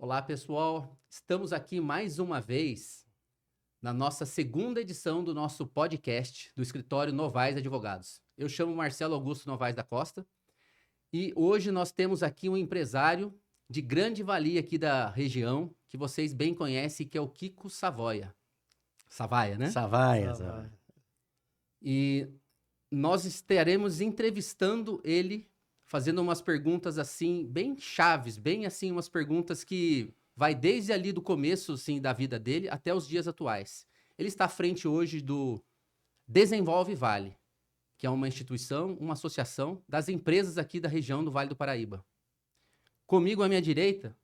Olá, pessoal. Estamos aqui mais uma vez na nossa segunda edição do nosso podcast do escritório Novaes Advogados. Eu chamo Marcelo Augusto Novaes da Costa e hoje nós temos aqui um empresário de grande valia aqui da região, que vocês bem conhecem, que é o Kiko Savoia. Savaia, né? Savaia, Ah, Savaia. vai. E nós estaremos entrevistando ele, fazendo umas perguntas assim, bem chaves, bem assim, umas perguntas que vai desde ali do começo, assim, da vida dele até os dias atuais. Ele está à frente hoje do Desenvolve Vale, que é uma instituição, uma associação das empresas aqui da região do Vale do Paraíba. Comigo à minha direita,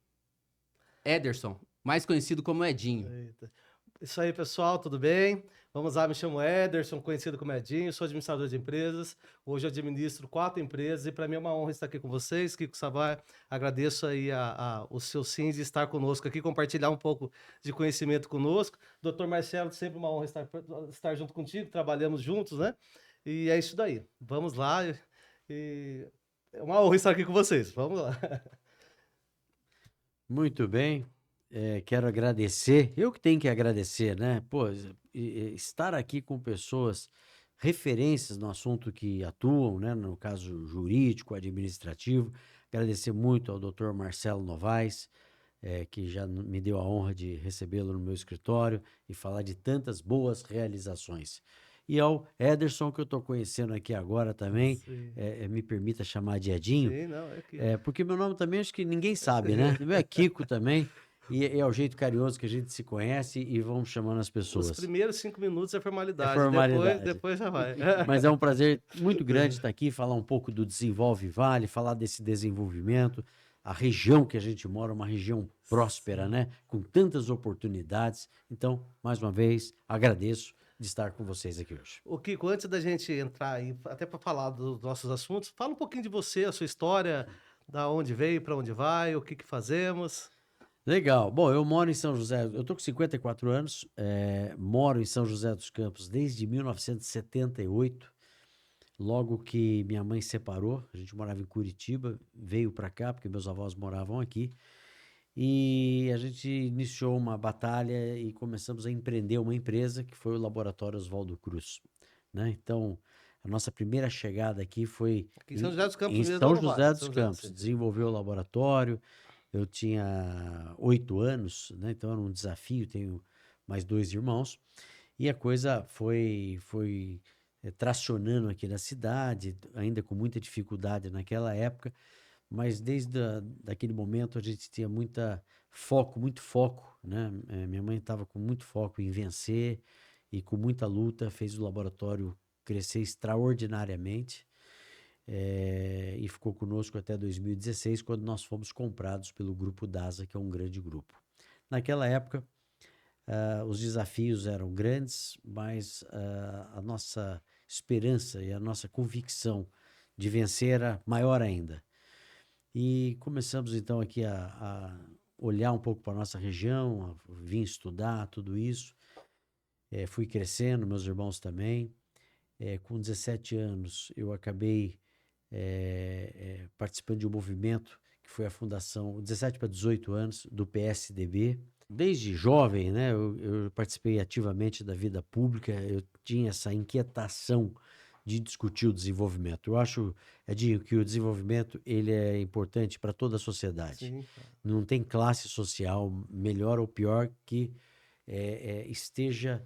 Ederson, mais conhecido como Edinho. Eita. Isso aí, pessoal, tudo bem? Vamos lá, me chamo Ederson, conhecido como Edinho, sou administrador de empresas. Hoje eu administro 4 empresas e para mim é uma honra estar aqui com vocês, Kiko Savai. Agradeço aí o seu sim de estar conosco aqui, compartilhar um pouco de conhecimento conosco. Doutor Marcelo, sempre uma honra estar junto contigo, trabalhamos juntos, né? E é isso daí. Vamos lá. É uma honra estar aqui com vocês. Vamos lá. Muito bem. Quero agradecer. Eu que tenho que agradecer, né? Pô, estar aqui com pessoas, referências no assunto que atuam, né? No caso jurídico, administrativo. Agradecer muito ao Dr. Marcelo Novaes, que já me deu a honra de recebê-lo no meu escritório e falar de tantas boas realizações. E ao Ederson, que eu estou conhecendo aqui agora também, Sim, me permita chamar de Edinho. sim, não, é que... Porque meu nome também acho que ninguém sabe, né? O meu é Kiko também, e é o jeito carinhoso que a gente se conhece e vamos chamando as Os pessoas. primeiros 5 minutos é formalidade, formalidade. Depois já vai. Mas é um prazer muito grande estar aqui, falar um pouco do Desenvolve Vale, falar desse desenvolvimento, a região que a gente mora, uma região próspera, né? Com tantas oportunidades. Então, mais uma vez, agradeço de estar com vocês aqui hoje. O Kiko, antes da gente entrar aí, até para falar dos nossos assuntos, fala um pouquinho de você, a sua história, da onde veio, para onde vai, o que que fazemos. Legal. Bom, eu moro em São José, eu tô com 54 anos, moro em São José dos Campos desde 1978, logo que minha mãe separou, a gente morava em Curitiba, veio para cá, porque meus avós moravam aqui, e a gente iniciou uma batalha e começamos a empreender uma empresa que foi o Laboratório Oswaldo Cruz, né? Então, a nossa primeira chegada aqui foi Aqui em São José dos Campos em mesmo, São ou no José Vale? dos São José, Campos, sim. desenvolveu o laboratório. Eu tinha 8 anos, né? Então era um desafio, tenho mais 2 irmãos, e a coisa foi tracionando aqui na cidade, ainda com muita dificuldade naquela época, mas desde daquele momento a gente tinha muito foco, né? Minha mãe estava com muito foco em vencer e com muita luta fez o laboratório crescer extraordinariamente. E ficou conosco até 2016, quando nós fomos comprados pelo Grupo DASA, que é um grande grupo. Naquela época, os desafios eram grandes, mas a nossa esperança e a nossa convicção de vencer era maior ainda. E começamos então aqui a olhar um pouco para a nossa região, a vir estudar tudo isso. Fui crescendo, meus irmãos também. Com 17 anos, eu acabei participando de um movimento que foi a fundação, 17 para 18 anos, do PSDB. Desde jovem, né, eu participei ativamente da vida pública, eu tinha essa inquietação de discutir o desenvolvimento. Eu acho, Edinho, que o desenvolvimento ele é importante para toda a sociedade. Sim. Não tem classe social melhor ou pior que esteja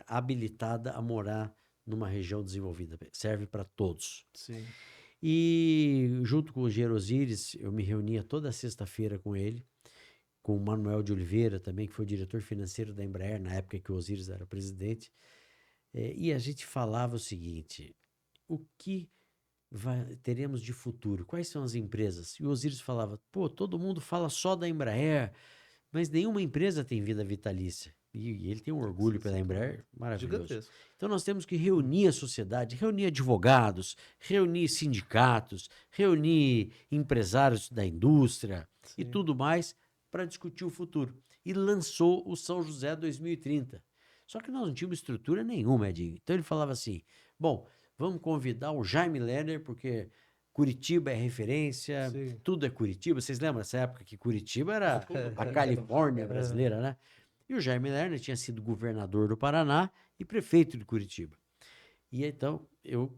habilitada a morar numa região desenvolvida. Serve para todos. Sim. E junto com o Engenheiro Osíris, eu me reunia toda sexta-feira com ele, com o Manuel de Oliveira também, que foi o diretor financeiro da Embraer, na época que o Osíris era presidente. E a gente falava o seguinte: o que teremos de futuro? Quais são as empresas? E o Osíris falava: pô, todo mundo fala só da Embraer, mas nenhuma empresa tem vida vitalícia. E ele tem um orgulho pela Embraer maravilhoso. Gigantesco. Então nós temos que reunir a sociedade, reunir advogados, reunir sindicatos, reunir empresários da indústria e Sim. tudo mais para discutir o futuro. E lançou o São José 2030. Só que nós não tínhamos estrutura nenhuma, Edinho. Então ele falava assim: bom, vamos convidar o Jaime Lerner, porque Curitiba é referência, Sim. tudo é Curitiba. Vocês lembram dessa época que Curitiba era a Califórnia brasileira, né? E o Jaime Lerner tinha sido governador do Paraná e prefeito de Curitiba. E então eu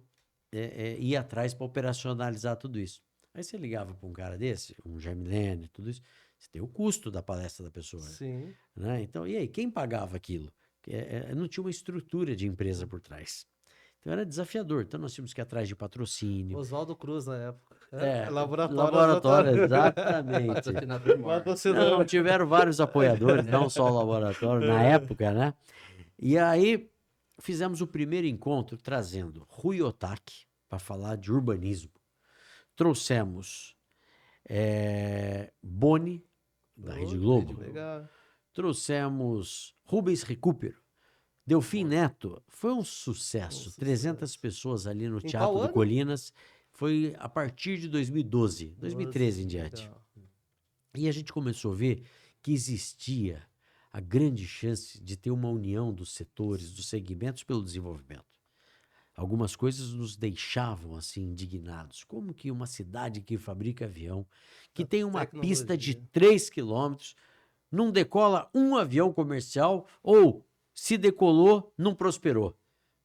ia atrás para operacionalizar tudo isso. Aí você ligava para um cara desse, um Jaime Lerner, tudo isso, você tem o custo da palestra da pessoa. Sim. Né? Então, e aí, quem pagava aquilo? Não tinha uma estrutura de empresa por trás. Então era desafiador. Então nós tínhamos que ir atrás de patrocínio. Oswaldo Cruz na época. Laboratório, exatamente. Patrocinador maior. Não, tiveram vários apoiadores, não só o laboratório, na época, né? E aí fizemos o primeiro encontro trazendo Rui Otaki para falar de urbanismo. Trouxemos Boni, da Rede Globo. Legal. Trouxemos Rubens Recupero. Delfim Neto. Foi um sucesso. 300 pessoas ali no Teatro qual do ano? Colinas. Foi a partir de 2012, 2013 em diante. Legal. E a gente começou a ver que existia a grande chance de ter uma união dos setores, dos segmentos pelo desenvolvimento. Algumas coisas nos deixavam assim indignados. Como que uma cidade que fabrica avião, que tem uma pista de 3 quilômetros, não decola um avião comercial ou, se decolou, não prosperou?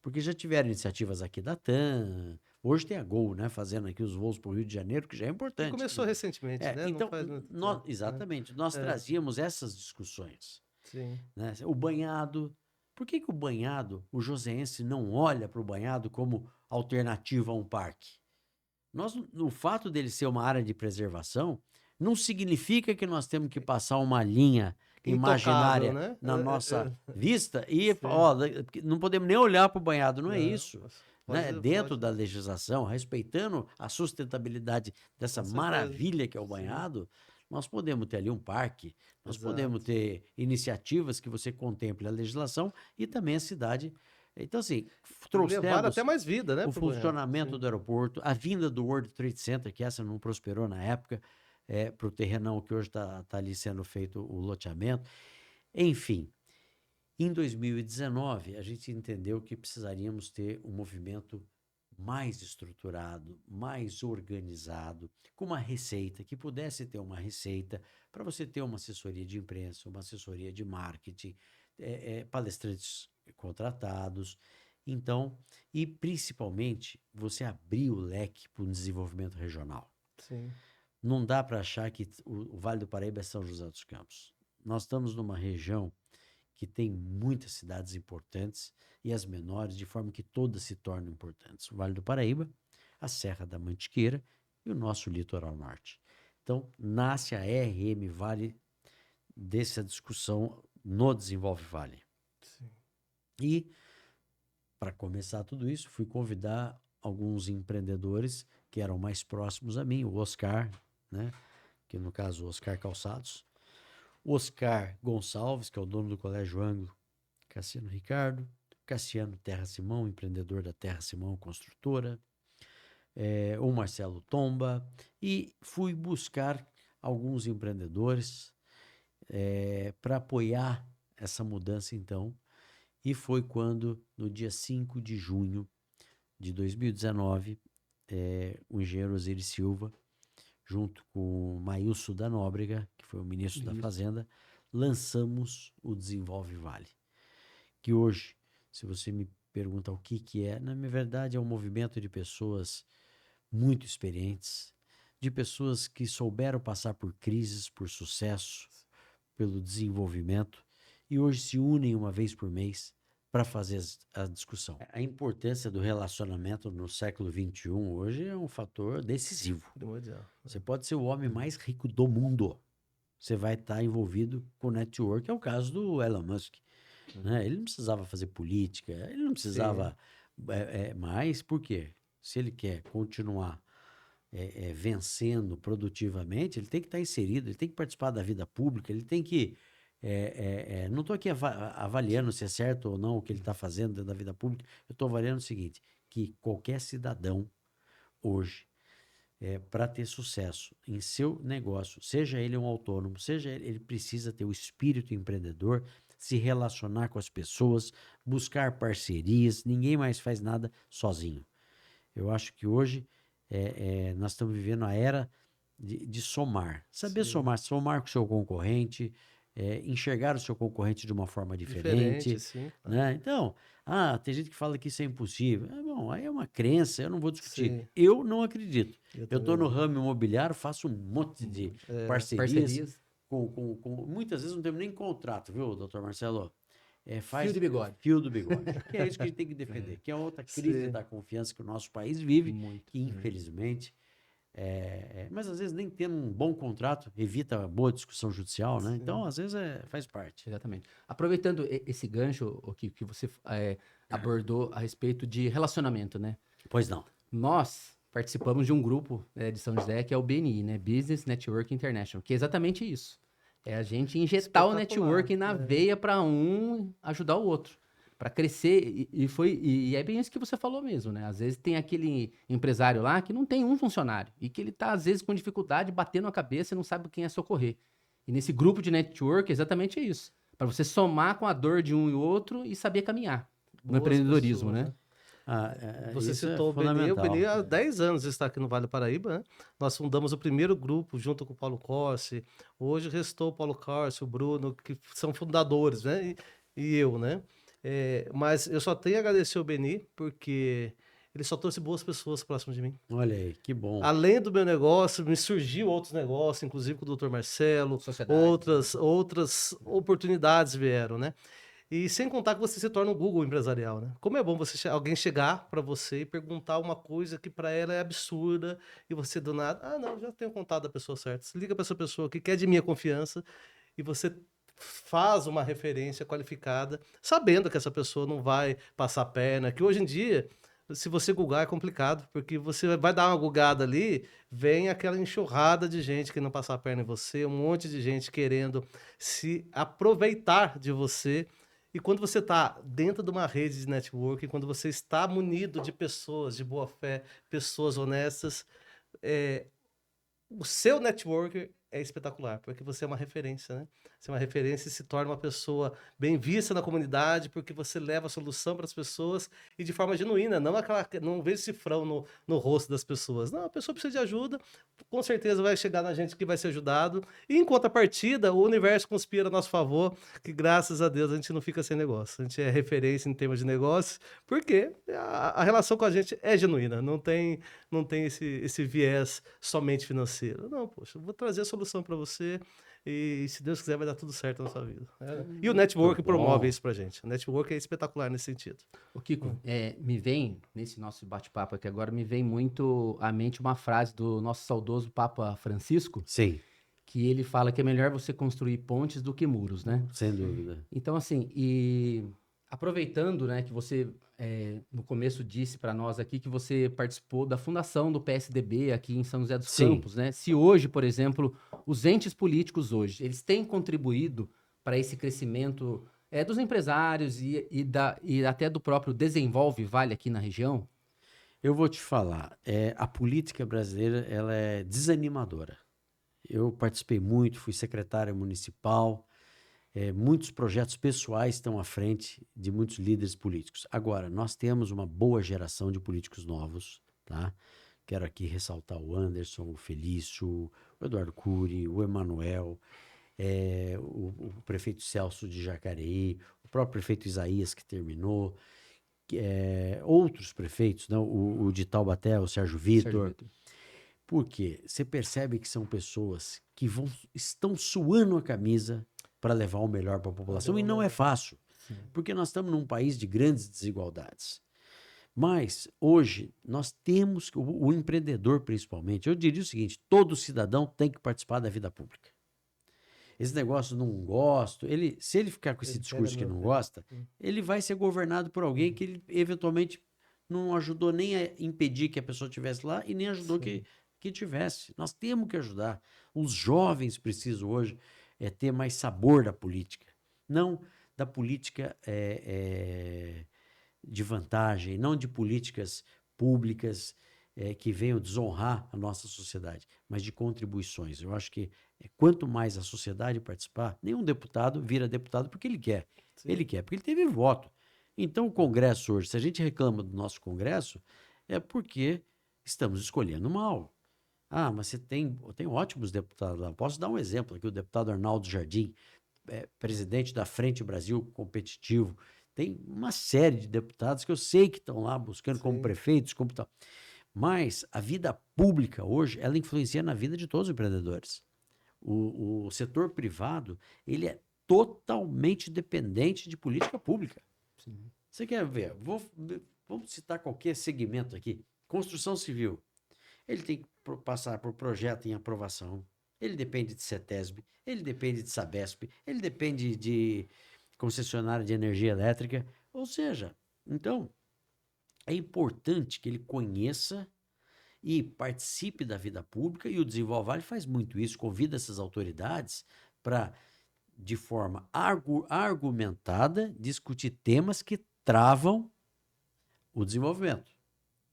Porque já tiveram iniciativas aqui da TAM, hoje tem a Gol, né, fazendo aqui os voos para o Rio de Janeiro, que já é importante. Começou recentemente, né? Então, Não faz muito nós, tempo, exatamente, nós trazíamos essas discussões. Sim. Né? O banhado. Por que o banhado, o joseense não olha para o banhado como alternativa a um parque? O fato dele ser uma área de preservação não significa que nós temos que passar uma linha imaginária, Intocável, né? na nossa vista e ó, não podemos nem olhar para o banhado, não é isso. Né? Dentro da legislação, respeitando a sustentabilidade dessa maravilha que é o banhado, nós podemos ter ali um parque, nós podemos ter iniciativas que você contemple a legislação e também a cidade. Então, assim, trouxemos até mais vida, né, o pro banhado. funcionamento do aeroporto, a vinda do World Trade Center, que essa não prosperou na época, para o terrenão que hoje está ali sendo feito o loteamento. Enfim, em 2019, a gente entendeu que precisaríamos ter um movimento mais estruturado, mais organizado, com uma receita, que pudesse ter uma receita para você ter uma assessoria de imprensa, uma assessoria de marketing, palestrantes contratados. Então, e principalmente, você abrir o leque para o desenvolvimento regional. Sim. Não dá para achar que o Vale do Paraíba é São José dos Campos. Nós estamos numa região que tem muitas cidades importantes e as menores, de forma que todas se tornam importantes. O Vale do Paraíba, a Serra da Mantiqueira e o nosso litoral norte. Então, nasce a RM Vale dessa discussão no Desenvolve Vale. Sim. E, para começar tudo isso, fui convidar alguns empreendedores que eram mais próximos a mim, o Oscar, né? Que no caso o Oscar Calçados, o Oscar Gonçalves, que é o dono do Colégio Anglo, Cassiano Ricardo, Cassiano Terra Simão, empreendedor da Terra Simão Construtora, o Marcelo Tomba, e fui buscar alguns empreendedores para apoiar essa mudança então, e foi quando, no dia 5 de junho de 2019, o engenheiro Osiris Silva, junto com o Maílson da Nóbrega, que foi o ministro da Fazenda, lançamos o Desenvolve Vale. Que hoje, se você me pergunta o que é, na verdade é um movimento de pessoas muito experientes, de pessoas que souberam passar por crises, por sucesso, pelo desenvolvimento, e hoje se unem uma vez por mês para fazer a discussão. A importância do relacionamento no século XXI hoje é um fator decisivo. Você pode ser o homem mais rico do mundo. Você vai estar envolvido com network, é o caso do Elon Musk. Né? Ele não precisava fazer política, ele não precisava mais, por quê? Se ele quer continuar vencendo produtivamente, ele tem que estar inserido, ele tem que participar da vida pública, ele tem que... não estou aqui avaliando se é certo ou não o que ele está fazendo dentro da vida pública, eu estou avaliando o seguinte, que qualquer cidadão hoje, para ter sucesso em seu negócio, seja ele um autônomo, seja ele precisa ter o espírito empreendedor, se relacionar com as pessoas, buscar parcerias, ninguém mais faz nada sozinho. Eu acho que hoje nós estamos vivendo a era de somar. Saber Sim. somar com o seu concorrente, enxergar o seu concorrente de uma forma diferente, Sim. né? Então, tem gente que fala que isso é impossível. Bom, aí é uma crença, eu não vou discutir. Sim. Eu não acredito. Eu estou também no não. ramo imobiliário, faço um monte de parcerias. Parcerias. Muitas vezes não temos nem contrato, viu, doutor Marcelo? Faz Fio de bigode. fio do bigode. Que é isso que a gente tem que defender. Que é outra crise Sim. da confiança que o nosso país vive, Muito. que infelizmente... mas às vezes nem tendo um bom contrato evita a boa discussão judicial, né? Sim. Então, às vezes, faz parte. Exatamente. Aproveitando esse gancho que você abordou a respeito de relacionamento, né? Pois não. Nós participamos de um grupo de São José que é o BNI, né? Business Network International, que é exatamente isso. É a gente injetar o networking na veia para um ajudar o outro, para crescer. E é bem isso que você falou mesmo, né? Às vezes tem aquele empresário lá que não tem um funcionário e que ele tá, às vezes, com dificuldade, batendo a cabeça e não sabe quem é socorrer. E nesse grupo de network, é exatamente isso. Para você somar com a dor de um e outro e saber caminhar no Boas empreendedorismo, pessoas, né? Você Isso citou o BNI. O fundamental. BNI há 10 anos está aqui no Vale do Paraíba, né? Nós fundamos o primeiro grupo junto com o Paulo Corsi. Hoje restou o Paulo Corsi, o Bruno, que são fundadores, né? E eu, né? Mas eu só tenho a agradecer ao BNI porque ele só trouxe boas pessoas próximo de mim. Olha aí, que bom. Além do meu negócio, me surgiu outros negócios, inclusive com o Dr. Marcelo, Sociedade. outras oportunidades vieram, né? E sem contar que você se torna um Google empresarial, né? Como é bom alguém chegar para você e perguntar uma coisa que para ela é absurda e você do nada, não, já tenho contato da pessoa certa. Se liga para essa pessoa que quer de minha confiança e você faz uma referência qualificada, sabendo que essa pessoa não vai passar a perna, que hoje em dia, se você googar é complicado, porque você vai dar uma googada ali, vem aquela enxurrada de gente que não passa a perna em você, um monte de gente querendo se aproveitar de você. E quando você está dentro de uma rede de networking, quando você está munido de pessoas de boa fé, pessoas honestas, o seu networker é espetacular, porque você é uma referência, né? Você é uma referência e se torna uma pessoa bem vista na comunidade, porque você leva a solução para as pessoas e de forma genuína, não vejo cifrão no rosto das pessoas. Não, a pessoa precisa de ajuda, com certeza vai chegar na gente que vai ser ajudado, e em contrapartida, o universo conspira a nosso favor, que graças a Deus a gente não fica sem negócio. A gente é referência em termos de negócio, porque a relação com a gente é genuína, não tem esse viés somente financeiro. Não, poxa, eu vou trazer a solução para você e, se Deus quiser, vai dar tudo certo na sua vida. E o network promove isso pra gente. O network é espetacular nesse sentido. O Kiko, me vem, nesse nosso bate-papo aqui agora, me vem muito à mente uma frase do nosso saudoso Papa Francisco, Sim, que ele fala que é melhor você construir pontes do que muros, né? sem dúvida. Então, assim, e aproveitando, né, que você no começo disse para nós aqui que você participou da fundação do PSDB aqui em São José dos Sim. Campos, né? Se hoje, por exemplo, os entes políticos hoje, eles têm contribuído para esse crescimento dos empresários e até do próprio Desenvolve Vale aqui na região? Eu vou te falar, a política brasileira ela é desanimadora. Eu participei muito, fui secretário municipal, muitos projetos pessoais estão à frente de muitos líderes políticos. Agora, nós temos uma boa geração de políticos novos, tá? Quero aqui ressaltar o Anderson, o Felício, o Eduardo Cury, o Emanuel, o prefeito Celso de Jacareí, o próprio prefeito Isaías, que terminou, outros prefeitos, não? O de Taubaté, o Sérgio Vitor. Por quê? Você percebe que são pessoas que estão suando a camisa para levar o melhor para a população, e não é fácil, porque nós estamos num país de grandes desigualdades. Mas, hoje, nós temos, o empreendedor principalmente, eu diria o seguinte, todo cidadão tem que participar da vida pública. Esse negócio não gosto, se ele ficar com esse discurso que não gosta, ele vai ser governado por alguém que ele eventualmente não ajudou nem a impedir que a pessoa estivesse lá e nem ajudou que tivesse. Nós temos que ajudar. Os jovens precisam hoje ter mais sabor da política. Não da política de vantagem, não de políticas públicas que venham desonrar a nossa sociedade, mas de contribuições. Eu acho que quanto mais a sociedade participar, nenhum deputado vira deputado porque ele quer. Sim. Ele quer porque ele teve voto. Então o Congresso hoje, se a gente reclama do nosso Congresso, é porque estamos escolhendo mal. Ah, mas você tem ótimos deputados lá. Posso dar um exemplo aqui, o deputado Arnaldo Jardim, presidente da Frente Brasil Competitivo. Tem uma série de deputados que eu sei que estão lá buscando como Sim. prefeitos, como tal. Mas a vida pública hoje, ela influencia na vida de todos os empreendedores. O setor privado, ele é totalmente dependente de política pública. Sim. Você quer ver? Vamos citar qualquer segmento aqui. Construção civil. Ele tem que passar por projeto em aprovação. Ele depende de CETESB, ele depende de Sabesp, ele depende de concessionária de energia elétrica. Ou seja, então, é importante que ele conheça e participe da vida pública, e o Desenvolve Vale faz muito isso, convida essas autoridades para, de forma argumentada, discutir temas que travam o desenvolvimento.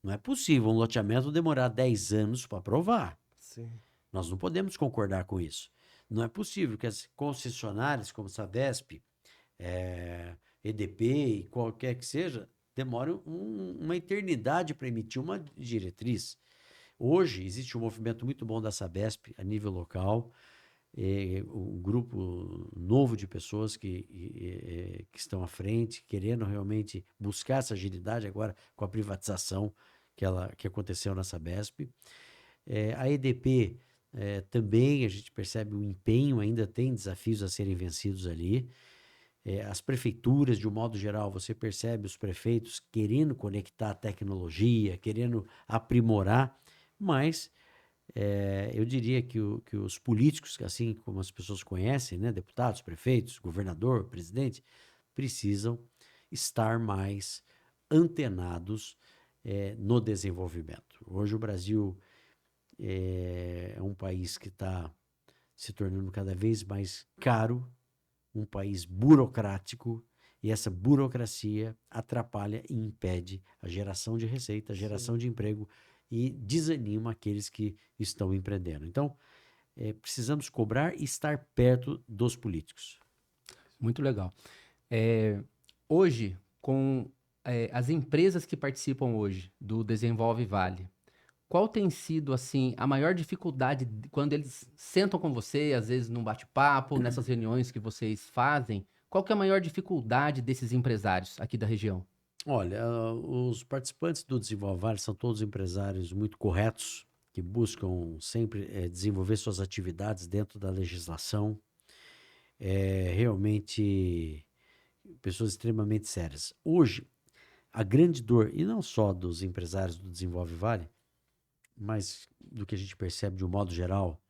Não é possível um loteamento demorar 10 anos para aprovar. Sim. Nós não podemos concordar com isso. Não é possível que as concessionárias como Sabesp, EDP e qualquer que seja, demorem uma eternidade para emitir uma diretriz. Hoje existe um movimento muito bom da Sabesp a nível local, um grupo novo de pessoas que estão à frente, querendo realmente buscar essa agilidade agora com a privatização que aconteceu na Sabesp. A EDP também, a gente percebe o empenho, ainda tem desafios a serem vencidos ali. As prefeituras, de um modo geral, você percebe os prefeitos querendo conectar a tecnologia, querendo aprimorar, mas eu diria que os políticos, assim como as pessoas conhecem, né, deputados, prefeitos, governador, presidente, precisam estar mais antenados no desenvolvimento. Hoje o Brasil é um país que está se tornando cada vez mais caro, um país burocrático, e essa burocracia atrapalha e impede a geração de receita, a geração de emprego e desanima aqueles que estão empreendendo. Então, precisamos cobrar e estar perto dos políticos. Muito legal. Hoje, com as empresas que participam hoje do Desenvolve Vale, qual tem sido, assim, a maior dificuldade quando eles sentam com você, às vezes num bate-papo, nessas reuniões que vocês fazem? Qual que é a maior dificuldade desses empresários aqui da região? Olha, os participantes do Desenvolve Vale são todos empresários muito corretos, que buscam sempre desenvolver suas atividades dentro da legislação. Realmente, pessoas extremamente sérias. Hoje, a grande dor, e não só dos empresários do Desenvolve Vale, mas do que a gente percebe de um modo geral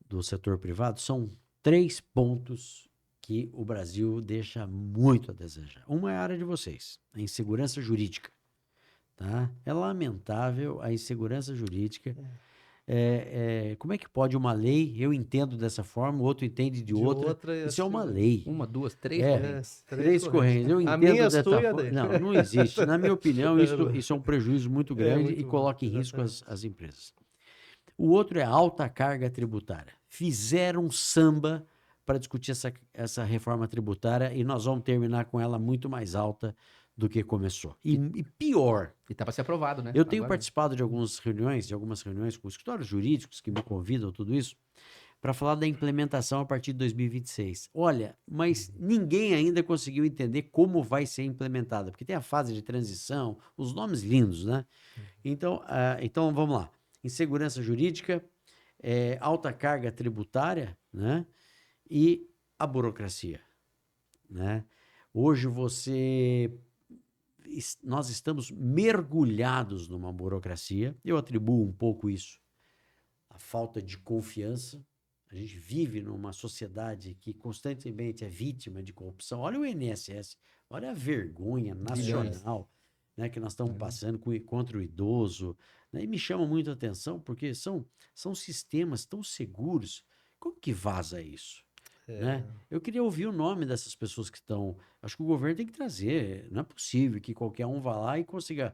do setor privado, são 3 pontos que o Brasil deixa muito a desejar. Uma é a área de vocês, a insegurança jurídica. Tá? É lamentável a insegurança jurídica. Como é que pode uma lei, eu entendo dessa forma, o outro entende de outra. Isso é uma lei. Uma, duas, três correntes. 3 correntes. Eu entendo A minha, dessa a sua e a forma. dele. Não existe. Na minha opinião, isso é um prejuízo muito grande muito e coloca em risco exatamente. as empresas. O outro é a alta carga tributária. Fizeram um samba para discutir essa reforma tributária e nós vamos terminar com ela muito mais alta do que começou. E pior, E tá para ser aprovado, né? eu tenho Agora. participado de algumas reuniões com escritórios jurídicos que me convidam, tudo isso, para falar da implementação a partir de 2026. Olha, mas ninguém ainda conseguiu entender como vai ser implementada, porque tem a fase de transição, os nomes lindos, né? Então vamos lá. Insegurança jurídica, alta carga tributária, né? E a burocracia, né? Hoje nós estamos mergulhados numa burocracia. Eu atribuo um pouco isso à falta de confiança. A gente vive numa sociedade que constantemente é vítima de corrupção. Olha o INSS, olha a vergonha nacional, né, que nós estamos passando contra o idoso. Né? E me chama muito a atenção porque são sistemas tão seguros. Como que vaza isso? Né? Eu queria ouvir o nome dessas pessoas que estão. Acho que o governo tem que trazer. Não é possível que qualquer um vá lá e consiga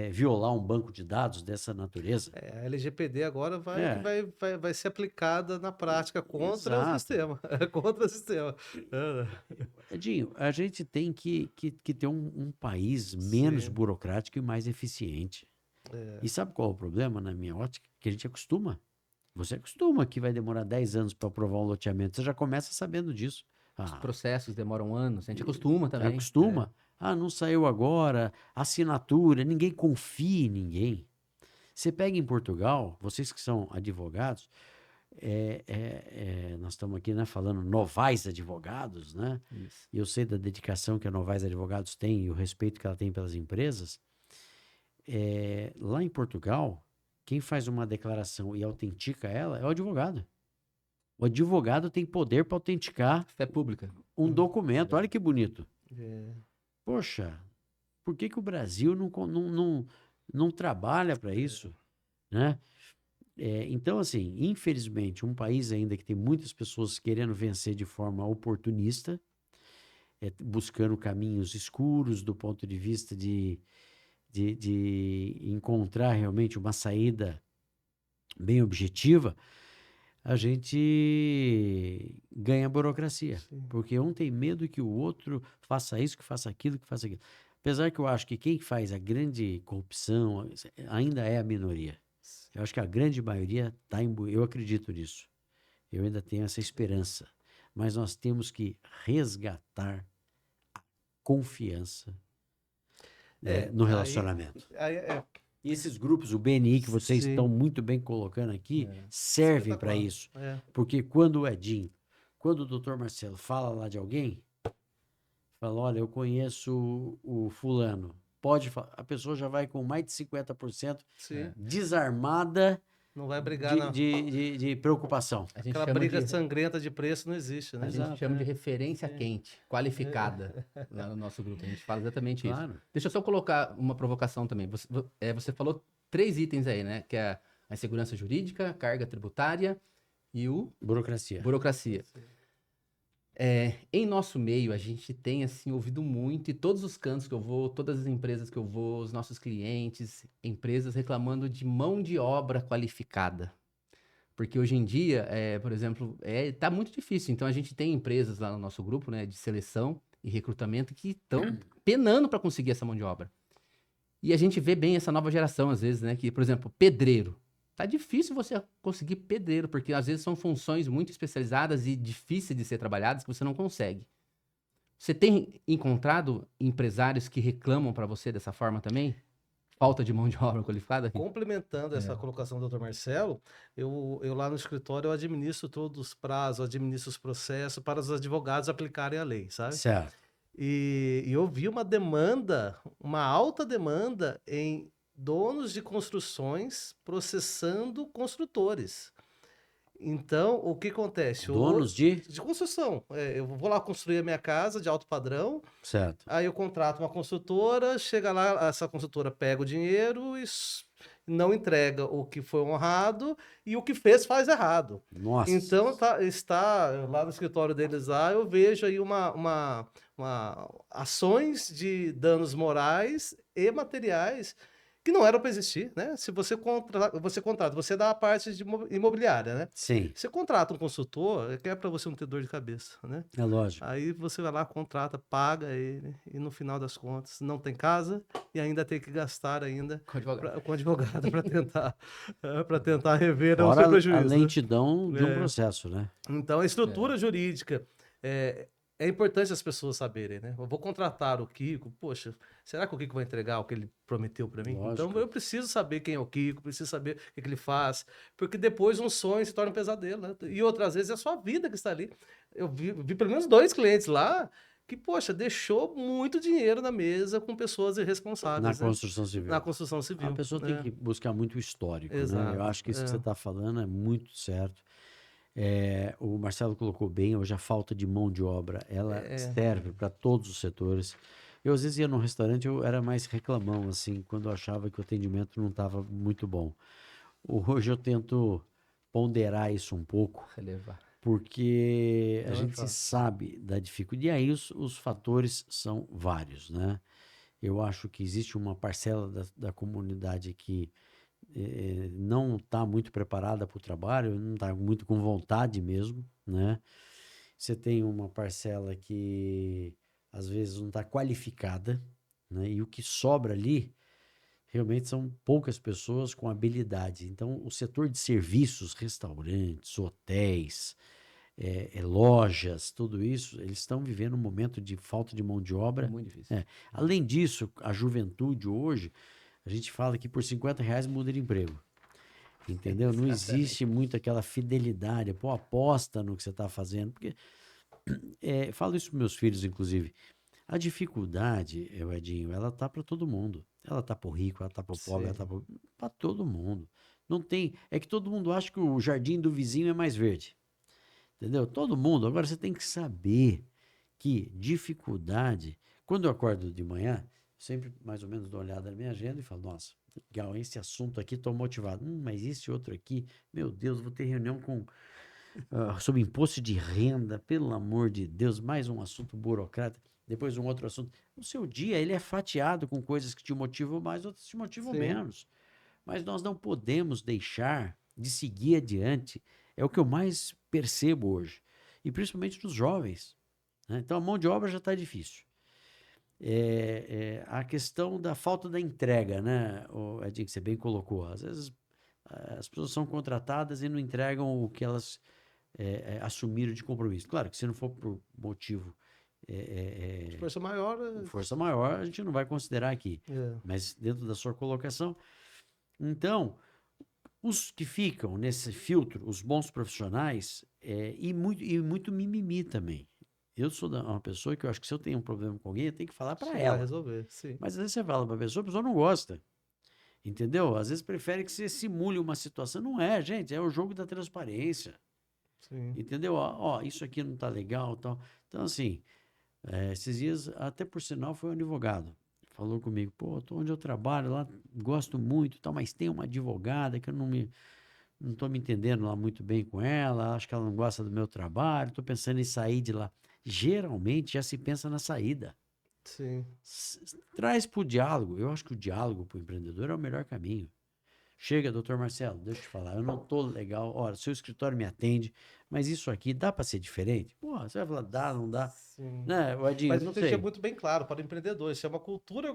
violar um banco de dados dessa natureza. A LGPD agora vai ser aplicada na prática contra o sistema. Contra o sistema. Edinho, a gente tem que ter um país menos burocrático e mais eficiente. E sabe qual é o problema, na minha ótica? Que a gente acostuma. Você acostuma que vai demorar 10 anos para aprovar um loteamento. Você já começa sabendo disso. Os Ah, processos demoram anos, a gente acostuma também. acostuma. Ah, não saiu agora, assinatura, ninguém confia em ninguém. Você pega em Portugal, vocês que são advogados, nós estamos aqui, né, falando novais advogados, né? Isso. E eu sei da dedicação que a Novais Advogados tem e o respeito que ela tem pelas empresas. Lá em Portugal, quem faz uma declaração e autentica ela é o advogado. O advogado tem poder para autenticar Fé pública. um documento. Olha que bonito. É. Poxa, por que que o Brasil não trabalha para isso, né? Então, assim, infelizmente, um país ainda que tem muitas pessoas querendo vencer de forma oportunista, buscando caminhos escuros do ponto de vista de encontrar realmente uma saída bem objetiva, a gente ganha burocracia. Sim. Porque um tem medo que o outro faça isso, que faça aquilo, que faça aquilo. Apesar que eu acho que quem faz a grande corrupção ainda é a minoria. Eu acho que a grande maioria está eu acredito nisso. Eu ainda tenho essa esperança. Mas nós temos que resgatar a confiança no relacionamento. E esses grupos, o BNI, que vocês Sim. estão muito bem colocando aqui, servem para Espetacular. isso. Porque quando o Edinho, quando o doutor Marcelo fala lá de alguém, fala, olha, eu conheço o fulano, a pessoa já vai com mais de 50% Sim. desarmada Não vai brigar, não. de preocupação. A gente Aquela chama briga de, sangrenta de preço não existe, né? a gente chama de referência quente, qualificada, lá no nosso grupo. A gente fala exatamente isso. Claro. Deixa eu só colocar uma provocação também. Você falou 3 itens aí, né? Que é a insegurança jurídica, a carga tributária e o Burocracia. burocracia. Em nosso meio, a gente tem, assim, ouvido muito, e todos os cantos que eu vou, todas as empresas que eu vou, os nossos clientes, empresas reclamando de mão de obra qualificada. Porque hoje em dia, por exemplo, tá muito difícil. Então, a gente tem empresas lá no nosso grupo, né, de seleção e recrutamento que estão penando para conseguir essa mão de obra. E a gente vê bem essa nova geração, às vezes, né, que, por exemplo, pedreiro. Tá difícil você conseguir pedreiro, porque às vezes são funções muito especializadas e difíceis de ser trabalhadas que você não consegue. Você tem encontrado empresários que reclamam para você dessa forma também? Falta de mão de obra qualificada? Complementando essa colocação do Dr. Marcelo, eu lá no escritório eu administro todos os prazos, administro os processos para os advogados aplicarem a lei, sabe? Certo. E eu vi uma demanda, uma alta demanda em donos de construções processando construtores. Então, o que acontece? Donos de... De construção. Eu vou lá construir a minha casa de alto padrão, Certo. aí eu contrato uma construtora, chega lá, essa construtora pega o dinheiro e não entrega o que foi honrado e o que fez faz errado. Nossa. Então, está lá no escritório deles lá, eu vejo aí ações de danos morais e materiais que não eram para existir, né? Se você contrata, você dá a parte de imobiliária, né? Sim, Você contrata um consultor, que é para você não ter dor de cabeça, né? é lógico. Aí você vai lá, contrata, paga ele, e no final das contas não tem casa e ainda tem que gastar ainda com advogado para tentar rever o seu Fora prejuízo. a né? lentidão de um processo, né? Então, a estrutura jurídica é importante as pessoas saberem, né? Eu vou contratar o Kiko, poxa, será que o Kiko vai entregar o que ele prometeu para mim? Lógico. Então, eu preciso saber quem é o Kiko, preciso saber o que ele faz, porque depois um sonho se torna um pesadelo, né? E outras vezes é a sua vida que está ali. Eu vi pelo menos 2 clientes lá que, poxa, deixou muito dinheiro na mesa com pessoas irresponsáveis. Na construção civil. Na construção civil. A pessoa tem que buscar muito histórico, né? Exato, Eu acho que isso que você está falando é muito certo. O Marcelo colocou bem, hoje a falta de mão de obra, ela serve para todos os setores. Eu, às vezes, ia num restaurante, eu era mais reclamão, assim, quando eu achava que o atendimento não estava muito bom. Hoje eu tento ponderar isso um pouco, Relevar. porque a Não é gente fácil. sabe da dificuldade. E aí os fatores são vários, né? Eu acho que existe uma parcela da comunidade que não está muito preparada para o trabalho, não está muito com vontade mesmo, né? Você tem uma parcela que às vezes não está qualificada, né? E o que sobra ali realmente são poucas pessoas com habilidade. Então, o setor de serviços, restaurantes, hotéis, lojas, tudo isso, eles estão vivendo um momento de falta de mão de obra. Muito difícil. Além disso, a juventude hoje, a gente fala que por R$ 50 muda de emprego. Entendeu? Não existe muito aquela fidelidade. Pô, aposta no que você está fazendo. Porque, falo isso para meus filhos, inclusive. A dificuldade, Edinho, ela tá para todo mundo. Ela tá para o rico, ela tá para o pobre, ela tá para todo mundo. Não tem. É que todo mundo acha que o jardim do vizinho é mais verde. Entendeu? Todo mundo. Agora você tem que saber que dificuldade. Quando eu acordo de manhã, sempre mais ou menos dou uma olhada na minha agenda e falo, nossa, legal, esse assunto aqui, estou motivado. Mas esse outro aqui, meu Deus, vou ter reunião sobre imposto de renda, pelo amor de Deus, mais um assunto burocrata, depois um outro assunto. O seu dia, ele é fatiado com coisas que te motivam mais, outras te motivam menos. Mas nós não podemos deixar de seguir adiante. É o que eu mais percebo hoje. E principalmente nos jovens. Né? Então, a mão de obra já está difícil. A questão da falta da entrega, né, Edinho, que você bem colocou. Às vezes, as pessoas são contratadas e não entregam o que elas assumiram de compromisso. Claro que se não for por motivo Força maior. Força maior, a gente não vai considerar aqui. Mas dentro da sua colocação. Então, os que ficam nesse filtro, os bons profissionais, e muito mimimi também. Eu sou uma pessoa que eu acho que se eu tenho um problema com alguém, eu tenho que falar para ela. Resolver, sim. Mas às vezes você fala para a pessoa não gosta. Entendeu? Às vezes prefere que você simule uma situação. Não é, gente, é o jogo da transparência. Sim. Entendeu? Ó, isso aqui não tá legal, tal. Então, assim, esses dias, até por sinal, foi um advogado. Falou comigo, pô, onde eu trabalho lá, gosto muito, tal, mas tem uma advogada que eu não tô me entendendo lá muito bem com ela, acho que ela não gosta do meu trabalho, tô pensando em sair de lá. Geralmente já se pensa na saída. Sim. Traz para o diálogo. Eu acho que o diálogo para o empreendedor é o melhor caminho. Chega, doutor Marcelo, deixa eu te falar, eu não tô legal, olha, seu escritório me atende, mas isso aqui dá para ser diferente? Pô, você vai falar, dá, não dá? Sim. Né, Edinho, mas não isso é sei. muito bem claro para o empreendedor. Isso é uma cultura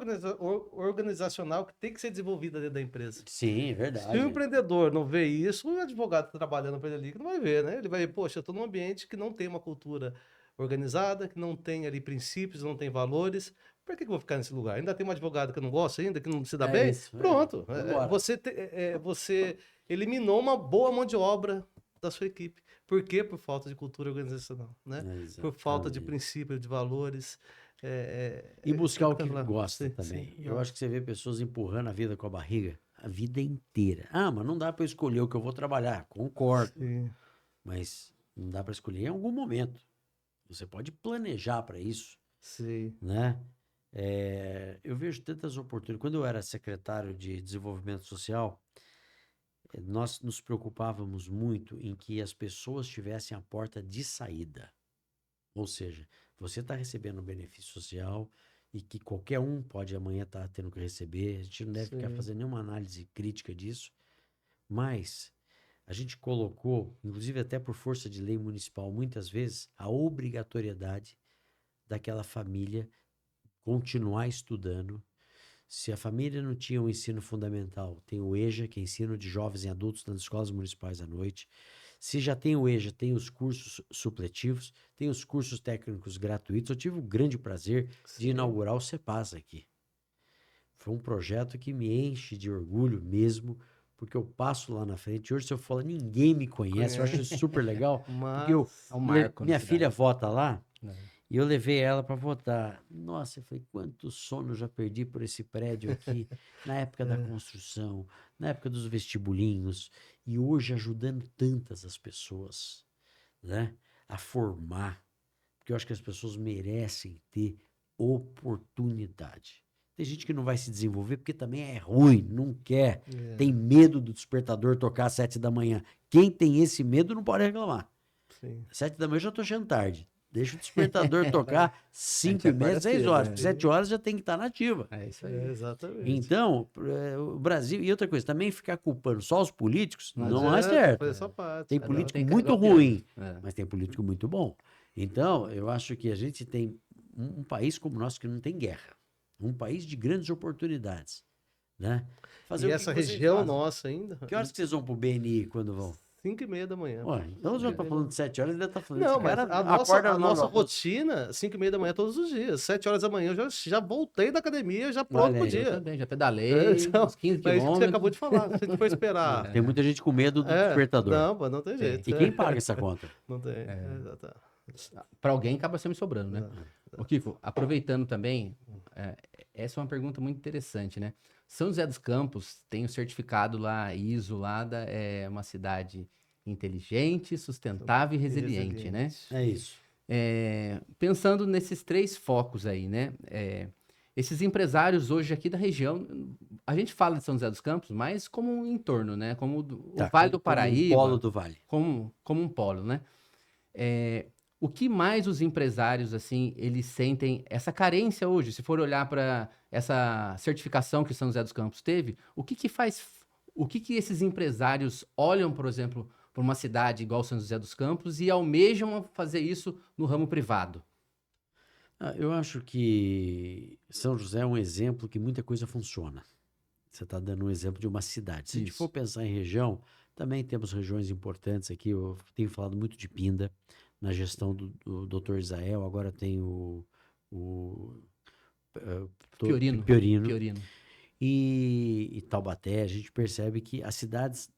organizacional que tem que ser desenvolvida dentro da empresa. Sim, verdade. Se o empreendedor não vê isso, o advogado que está trabalhando para ele ali que não vai ver, né? Ele vai ver, poxa, eu estou num ambiente que não tem uma cultura organizada, que não tem ali princípios, não tem valores. Por que eu vou ficar nesse lugar? Ainda tem um advogado que eu não gosto ainda, que não se dá bem? Isso, Pronto. Vambora. Você eliminou uma boa mão de obra da sua equipe. Por quê? Por falta de cultura organizacional, né? Por falta de princípios, de valores. E buscar o que lá. gosta Sim, também. sim. Eu acho que você vê pessoas empurrando a vida com a barriga a vida inteira. Ah, mas não dá para escolher o que eu vou trabalhar. Concordo. Sim. Mas não dá para escolher em algum momento. Você pode planejar para isso. Sim. Né? Eu vejo tantas oportunidades. Quando eu era secretário de Desenvolvimento Social, nós nos preocupávamos muito em que as pessoas tivessem a porta de saída. Ou seja, você está recebendo um benefício social e que qualquer um pode amanhã estar tendo que receber. A gente não deve ficar fazendo nenhuma análise crítica disso. Mas a gente colocou, inclusive até por força de lei municipal, muitas vezes, a obrigatoriedade daquela família continuar estudando. Se a família não tinha o ensino fundamental, tem o EJA, que é ensino de jovens e adultos nas escolas municipais à noite. Se já tem o EJA, tem os cursos supletivos, tem os cursos técnicos gratuitos. Eu tive o grande prazer de inaugurar o CEPAS aqui. Foi um projeto que me enche de orgulho mesmo, porque eu passo lá na frente. Hoje, se eu falar, ninguém me conhece. Eu acho isso super legal. Porque é um marco minha na filha cidade. vota lá. E eu levei ela para votar. Nossa, eu falei, quanto sono eu já perdi por esse prédio aqui, na época da construção, na época dos vestibulinhos, e hoje ajudando tantas as pessoas, né, a formar, porque eu acho que as pessoas merecem ter oportunidade. Tem gente que não vai se desenvolver porque também é ruim, não quer, tem medo do despertador tocar às 7 da manhã. Quem tem esse medo não pode reclamar. Sim. 7 da manhã eu já estou chegando tarde. Deixa o despertador tocar 5h30, 6 horas. Porque 7 horas já tem que estar nativa. É isso aí. Exatamente. Então, o Brasil... E outra coisa, também ficar culpando só os políticos não é adianta, certo. fazer essa parte. Tem político tem que muito carregar o ruim, piano. mas tem político muito bom. Então, eu acho que a gente tem um país como o nosso que não tem guerra. Um país de grandes oportunidades. né? Fazer E o que essa que vocês região fazem. nossa ainda? Que horas que vocês vão pro BNI quando vão? 5h30 da manhã. Ué, então já tá falando de 7 horas, ele já tá falando. Não, Esse mas cara a nossa, acorda a na nossa hora do almoço. rotina, 5h30 da manhã todos os dias. 7 horas da manhã eu já voltei da academia, já pronto Olha pro aí. Eu dia. também, já pedalei Então, uns 15 mas é isso que você acabou quilômetros. de falar. Se a gente for esperar. Tem muita gente com medo do É, despertador. não, pô, não tem Tem. jeito. E quem paga essa conta? Não tem. É. Exato. Para alguém acaba sempre sobrando, né? Ô, Kiko, aproveitando também, essa é uma pergunta muito interessante, né? São José dos Campos tem o certificado lá, ISO, lá é uma cidade inteligente, sustentável e resiliente, né? É isso. Pensando nesses 3 focos aí, né? Esses empresários hoje aqui da região, a gente fala de São José dos Campos, mas como um entorno, né? Como o Tá, Vale do como um Paraíba, polo do Vale. como um polo, né? O que mais os empresários, assim, eles sentem essa carência hoje? Se for olhar para essa certificação que São José dos Campos teve, o que esses empresários olham, por exemplo, para uma cidade igual São José dos Campos e almejam fazer isso no ramo privado? Eu acho que São José é um exemplo que muita coisa funciona. Você está dando um exemplo de uma cidade. Se a gente Isso. for pensar em região, também temos regiões importantes aqui. Eu tenho falado muito de Pinda, na gestão do Dr. Israel. Agora tem o Piorino. Piorino. E Taubaté. A gente percebe que essas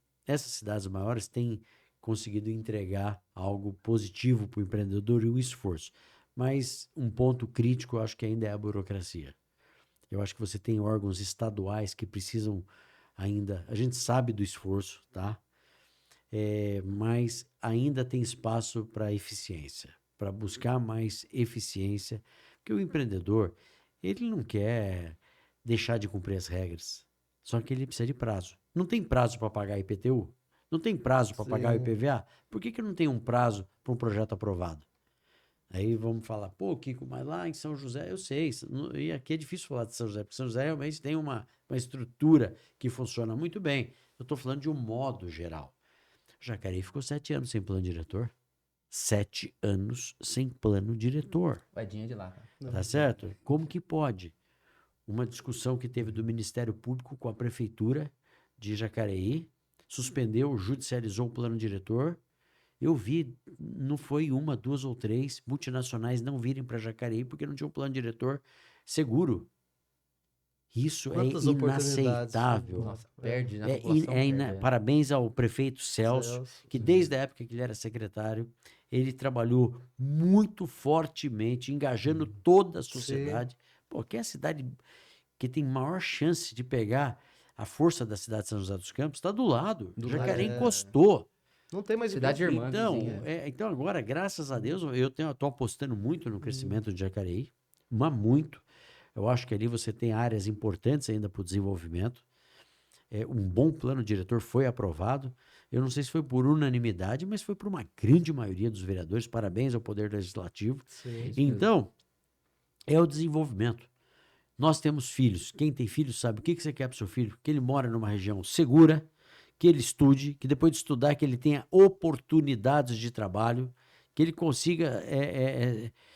cidades maiores têm conseguido entregar algo positivo para o empreendedor e o esforço. Mas um ponto crítico, eu acho que ainda é a burocracia. Eu acho que você tem órgãos estaduais que precisam ainda... A gente sabe do esforço, tá? Mas ainda tem espaço para eficiência, para buscar mais eficiência, porque o empreendedor, ele não quer deixar de cumprir as regras, só que ele precisa de prazo. Não tem prazo para pagar IPTU? Não tem prazo para pagar o IPVA? Por que não tem um prazo para um projeto aprovado? Aí vamos falar, pô, Kiko, mas lá em São José, eu sei, e aqui é difícil falar de São José, porque São José realmente tem uma estrutura que funciona muito bem. Eu estou falando de um modo geral. Jacareí ficou 7 anos sem plano diretor. 7 anos sem plano diretor. Vadinha de lá. Tá certo? Como que pode? Uma discussão que teve do Ministério Público com a Prefeitura de Jacareí, suspendeu, judicializou o plano diretor. Eu vi, não foi 1, 2 ou 3 multinacionais não virem para Jacareí porque não tinha um plano diretor seguro. Isso Quantas é oportunidades, inaceitável. Nossa, perde, né? A população perde. Parabéns ao prefeito Celso, que desde a época que ele era secretário, ele trabalhou muito fortemente, engajando toda a sociedade. Pô, que é a cidade que tem maior chance de pegar a força da cidade de São José dos Campos, está do lado. Jacareí encostou. Não tem mais Cidade irmã. Então, vizinha. então agora, graças a Deus, eu estou apostando muito no crescimento de Jacareí, mas muito. Eu acho que ali você tem áreas importantes ainda para o desenvolvimento. Um bom plano diretor foi aprovado. Eu não sei se foi por unanimidade, mas foi por uma grande maioria dos vereadores. Parabéns ao Poder Legislativo. Sim. Então, é o desenvolvimento. Nós temos filhos. Quem tem filhos sabe o que você quer para o seu filho? Que ele mora numa região segura, que ele estude, que depois de estudar, que ele tenha oportunidades de trabalho, que ele consiga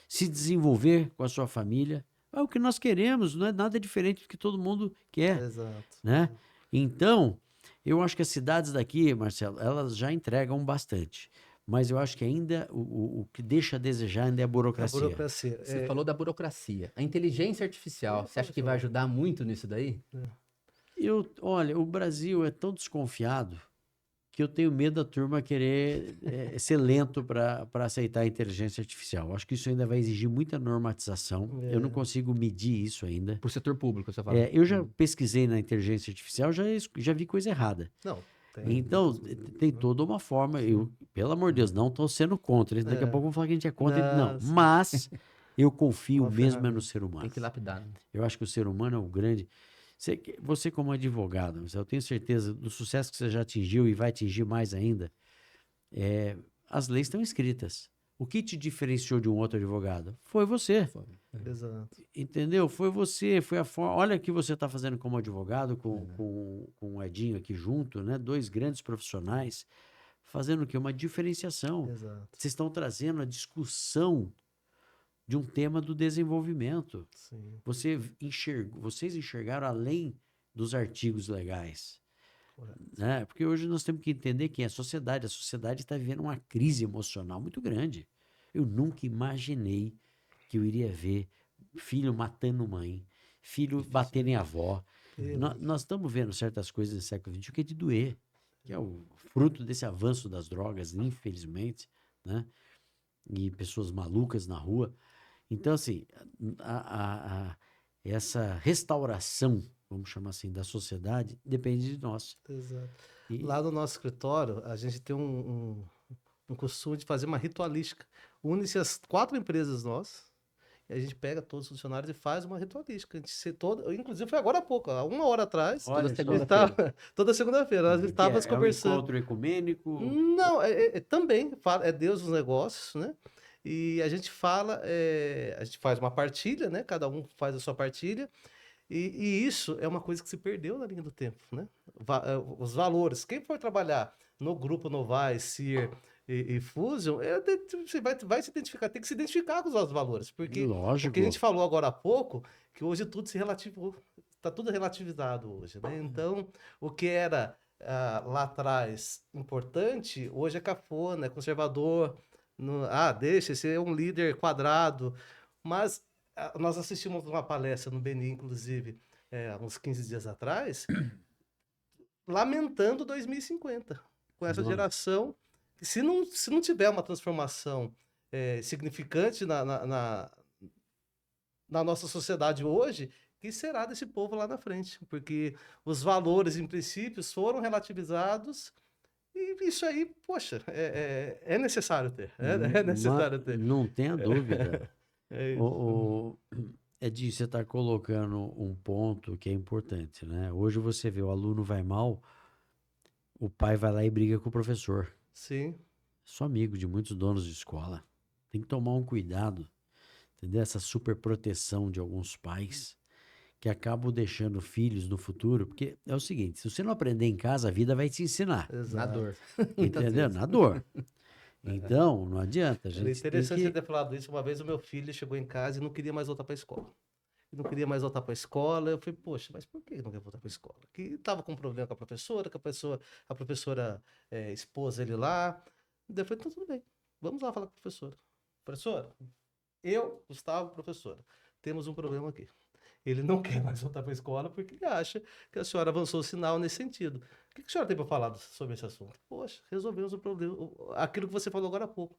se desenvolver com a sua família. É o que nós queremos, não é nada diferente do que todo mundo quer. Exato. Né? Então, eu acho que as cidades daqui, Marcelo, elas já entregam bastante. Mas eu acho que ainda o que deixa a desejar ainda é a burocracia. Você falou da burocracia. A inteligência artificial, você acha que vai ajudar muito nisso daí? Olha, o Brasil é tão desconfiado que eu tenho medo da turma querer ser lento para aceitar a inteligência artificial. Acho que isso ainda vai exigir muita normatização. Eu não consigo medir isso ainda. Pro setor público, você fala. Eu já pesquisei na inteligência artificial, já vi coisa errada. Não. Então, tem toda uma forma. Pelo amor de Deus, não estou sendo contra. Daqui a pouco vão falar que a gente é contra. Não, mas eu confio mesmo no ser humano. Tem que lapidar. Né? Eu acho que o ser humano é o grande... Você como advogado, eu tenho certeza do sucesso que você já atingiu e vai atingir mais ainda, as leis estão escritas. O que te diferenciou de um outro advogado? Foi você. Exato. Entendeu? Foi você, foi a forma... Olha o que você está fazendo como advogado com o Edinho aqui junto, né? 2 grandes profissionais fazendo o quê? Uma diferenciação. Exato. Vocês estão trazendo a discussão de um tema do desenvolvimento. Sim. Vocês enxergaram além dos artigos legais. Correto. Né? Porque hoje nós temos que entender quem é a sociedade. A sociedade está vivendo uma crise emocional muito grande. Eu nunca imaginei que eu iria ver filho matando mãe, filho batendo em avó. Nós estamos vendo certas coisas no século XXI que é de doer, que é o fruto desse avanço das drogas, infelizmente, né? E pessoas malucas na rua. Então, assim, essa restauração, vamos chamar assim, da sociedade, depende de nós. Exato. E, Lá no nosso escritório, a gente tem um costume de fazer uma ritualística. Une-se as 4 empresas nossas, e a gente pega todos os funcionários e faz uma ritualística. A gente inclusive foi agora há pouco, há 1 hora atrás, olha, toda segunda-feira, nós que estávamos é um conversando. encontro ecumênico. Não, também é Deus nos negócios, né? E a gente fala, a gente faz uma partilha, né? Cada um faz a sua partilha. E isso é uma coisa que se perdeu na linha do tempo, né? Os valores. Quem for trabalhar no grupo Novais, CIR e Fusion, você vai se identificar, tem que se identificar com os nossos valores. Porque o que a gente falou agora há pouco, que hoje tudo se relativou, está tudo relativizado hoje, né? Então, o que era lá atrás importante, hoje é cafona, é conservador. Deixa, esse é um líder quadrado. Mas nós assistimos uma palestra no Beni, inclusive, há uns 15 dias atrás, lamentando 2050, com essa geração. Se não tiver uma transformação significante na nossa sociedade hoje, que será desse povo lá na frente? Porque os valores, em princípios, foram relativizados. E isso aí, poxa, é necessário ter. É necessário ter. Não tenha dúvida. É isso. Edinho, você está colocando um ponto que é importante, né? Hoje você vê o aluno vai mal, o pai vai lá e briga com o professor. Sim. Sou amigo de muitos donos de escola. Tem que tomar um cuidado, entendeu? Essa superproteção de alguns pais que acabam deixando filhos no futuro, porque é o seguinte, se você não aprender em casa, a vida vai te ensinar. Exato. Na dor. Entendeu? Na dor. Então, não adianta. A gente É interessante tem você ter falado isso. Uma vez o meu filho chegou em casa e não queria mais voltar para a escola. Não queria mais voltar para a escola. Eu falei, poxa, mas por que não quer voltar para a escola? Que estava com um problema com a professora, a professora expôs ele lá. Daí eu falei, então tudo bem, vamos lá falar com a professora. Professora, eu, Gustavo, professora, temos um problema aqui. Ele não quer mais voltar para a escola porque ele acha que a senhora avançou o sinal nesse sentido. O que a senhora tem para falar sobre esse assunto? Poxa, resolvemos o problema. Aquilo que você falou agora há pouco.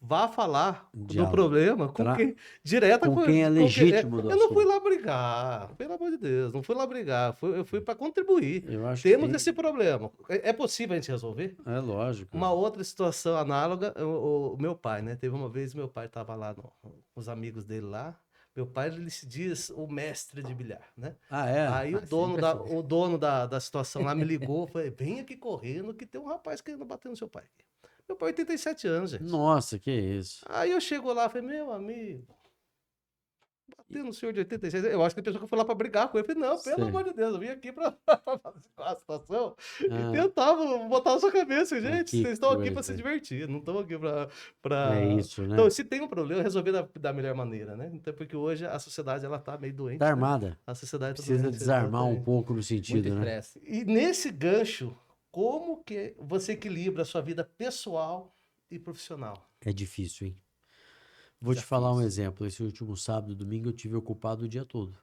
Vá falar do problema com quem direta com quem é legítimo do Eu não fui lá brigar, pelo amor de Deus, não fui lá brigar, eu fui para contribuir. Eu acho Temos que esse problema. É possível a gente resolver? é lógico. Uma outra situação análoga, o meu pai, né? Teve uma vez, meu pai estava lá com os amigos dele lá. Meu pai, ele se diz o mestre de bilhar, né? Aí o dono da situação lá me ligou, falei, vem aqui correndo que tem um rapaz querendo bater no seu pai. Meu pai 87 anos, gente. Nossa, que isso. Aí eu chego lá, falei, meu amigo, bater no senhor de 87 anos. Eu acho que ele pensou que eu fui lá pra brigar com ele. Eu falei, não, pelo amor de Deus, eu vim aqui pra fazer a situação e tentava botar na sua cabeça, gente, vocês estão aqui pra se divertir, não estão aqui pra... É isso, né? Então, se tem um problema, resolver da melhor maneira, né? Então, porque hoje a sociedade, ela tá meio doente. Tá armada. Né? A sociedade precisa doente, desarmar exatamente. um pouco no sentido, Muito né? estresse. E nesse gancho, como que você equilibra a sua vida pessoal e profissional? É difícil, hein? Vou te falar um exemplo. Esse último sábado e domingo eu tive ocupado o dia todo.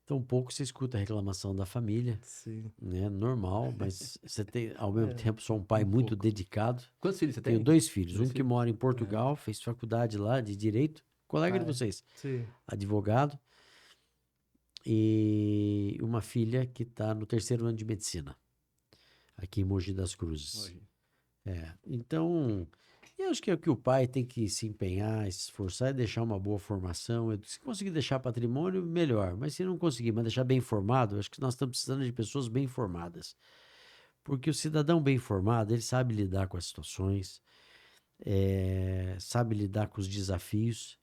Então, pouco você escuta a reclamação da família. Sim. Né? Normal, mas você tem, ao mesmo tempo, sou um pai muito dedicado. Quantos filhos você tem? Tenho 2 filhos. Dois Um que filhos? mora em Portugal, fez faculdade lá de Direito. Colega de vocês. Sim. Advogado. E uma filha que está no 3º ano de Medicina. Aqui em Mogi das Cruzes. Então, eu acho que é o que o pai tem que se empenhar, se esforçar e deixar uma boa formação. Se conseguir deixar patrimônio, melhor. Mas se não conseguir, mas deixar bem informado, eu acho que nós estamos precisando de pessoas bem informadas. Porque o cidadão bem informado, ele sabe lidar com as situações, sabe lidar com os desafios.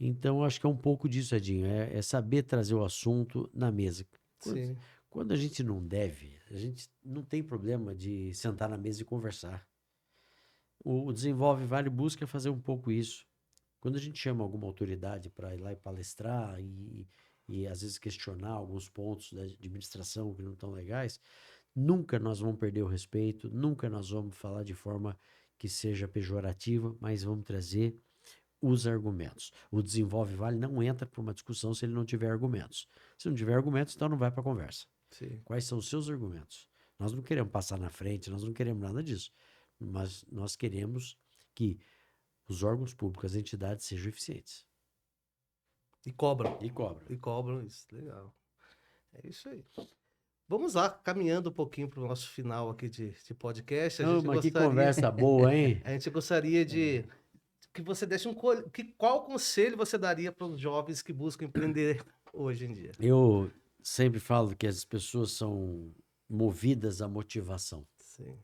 Então, eu acho que é um pouco disso, Edinho. É saber trazer o assunto na mesa. Quando a gente não deve, a gente não tem problema de sentar na mesa e conversar. O Desenvolve Vale busca fazer um pouco isso. Quando a gente chama alguma autoridade para ir lá e palestrar e e às vezes questionar alguns pontos da administração que não estão legais, nunca nós vamos perder o respeito, nunca nós vamos falar de forma que seja pejorativa, mas vamos trazer os argumentos. O Desenvolve Vale não entra para uma discussão se ele não tiver argumentos. Se não tiver argumentos, então não vai para a conversa. Sim. Quais são os seus argumentos? Nós não queremos passar na frente, nós não queremos nada disso, mas nós queremos que os órgãos públicos, as entidades sejam eficientes. E cobram. E cobram. E cobram isso. Legal. É isso aí. Vamos lá, caminhando um pouquinho para o nosso final aqui de podcast. Mas que conversa boa, hein? A gente gostaria de que você desse qual conselho você daria para os jovens que buscam empreender hoje em dia? Eu sempre falo que as pessoas são movidas à motivação. Sim.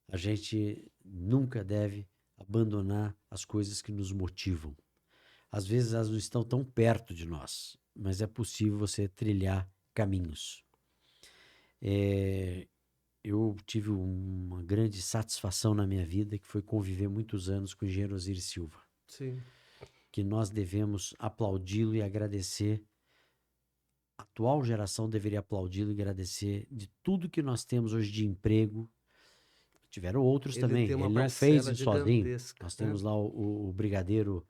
A gente nunca deve abandonar as coisas que nos motivam. Às vezes elas não estão tão perto de nós, mas é possível você trilhar caminhos. Eu tive uma grande satisfação na minha vida, que foi conviver muitos anos com o engenheiro Osiris Silva. Sim. Que nós devemos aplaudi-lo e agradecer. A atual geração deveria aplaudi-lo e agradecer de tudo que nós temos hoje de emprego. Tiveram outros também. Ele não fez isso sozinho. Nós temos lá o brigadeiro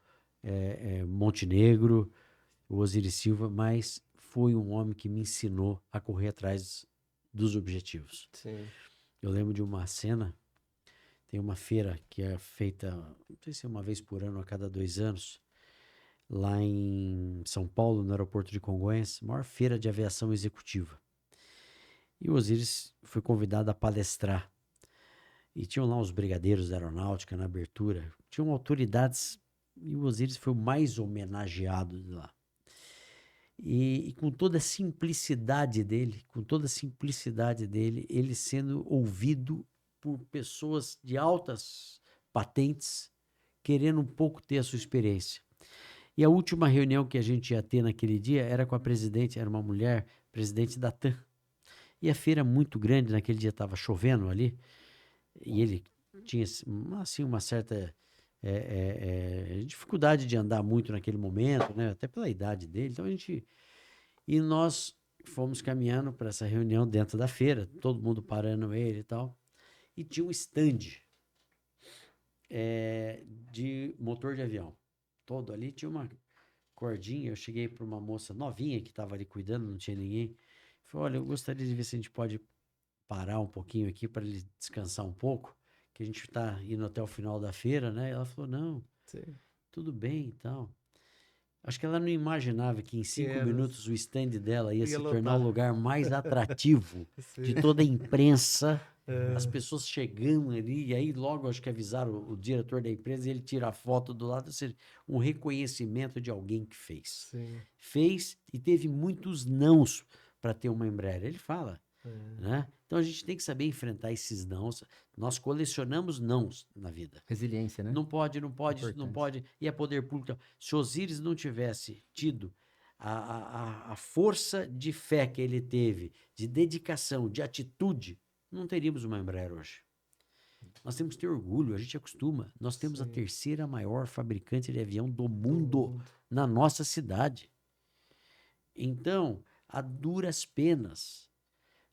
Montenegro, o Osiris Silva, mas foi um homem que me ensinou a correr atrás dos objetivos. Sim. Eu lembro de uma cena, tem uma feira que é feita, não sei se é uma vez por ano, a cada 2 anos, lá em São Paulo, no aeroporto de Congonhas, maior feira de aviação executiva. E o Osiris foi convidado a palestrar. E tinham lá os brigadeiros da aeronáutica na abertura, tinham autoridades, e o Osiris foi o mais homenageado de lá. E com toda a simplicidade dele, ele sendo ouvido por pessoas de altas patentes, querendo um pouco ter a sua experiência. E a última reunião que a gente ia ter naquele dia era com a presidente, era uma mulher, presidente da TAM. E a feira muito grande, naquele dia estava chovendo ali, e ele tinha assim, uma certa dificuldade de andar muito naquele momento, né? Até pela idade dele. Então e nós fomos caminhando para essa reunião dentro da feira, todo mundo parando ele e tal, e tinha um stand de motor de avião. Todo ali tinha uma cordinha. Eu cheguei para uma moça novinha que estava ali cuidando, não tinha ninguém. Falei, olha, eu gostaria de ver se a gente pode parar um pouquinho aqui para ele descansar um pouco, que a gente está indo até o final da feira, né? Ela falou, não, Sim. tudo bem e tal. Acho que ela não imaginava que em 5 minutos o stand dela ia se tornar o lugar mais atrativo de toda a imprensa, as pessoas chegando ali, e aí logo acho que avisaram o diretor da empresa e ele tira a foto do lado, ou seja, um reconhecimento de alguém que fez. Sim. Fez e teve muitos nãos para ter uma Embraer. Ele fala, né? Então a gente tem que saber enfrentar esses nãos. Nós colecionamos nãos na vida. Resiliência, né? Não pode, isso não pode. E é poder público. Se Osiris não tivesse tido a força de fé que ele teve, de dedicação, de atitude, não teríamos uma Embraer hoje. Nós temos que ter orgulho, a gente acostuma. Nós temos a 3ª maior fabricante de avião do mundo na nossa cidade. Então, a duras penas,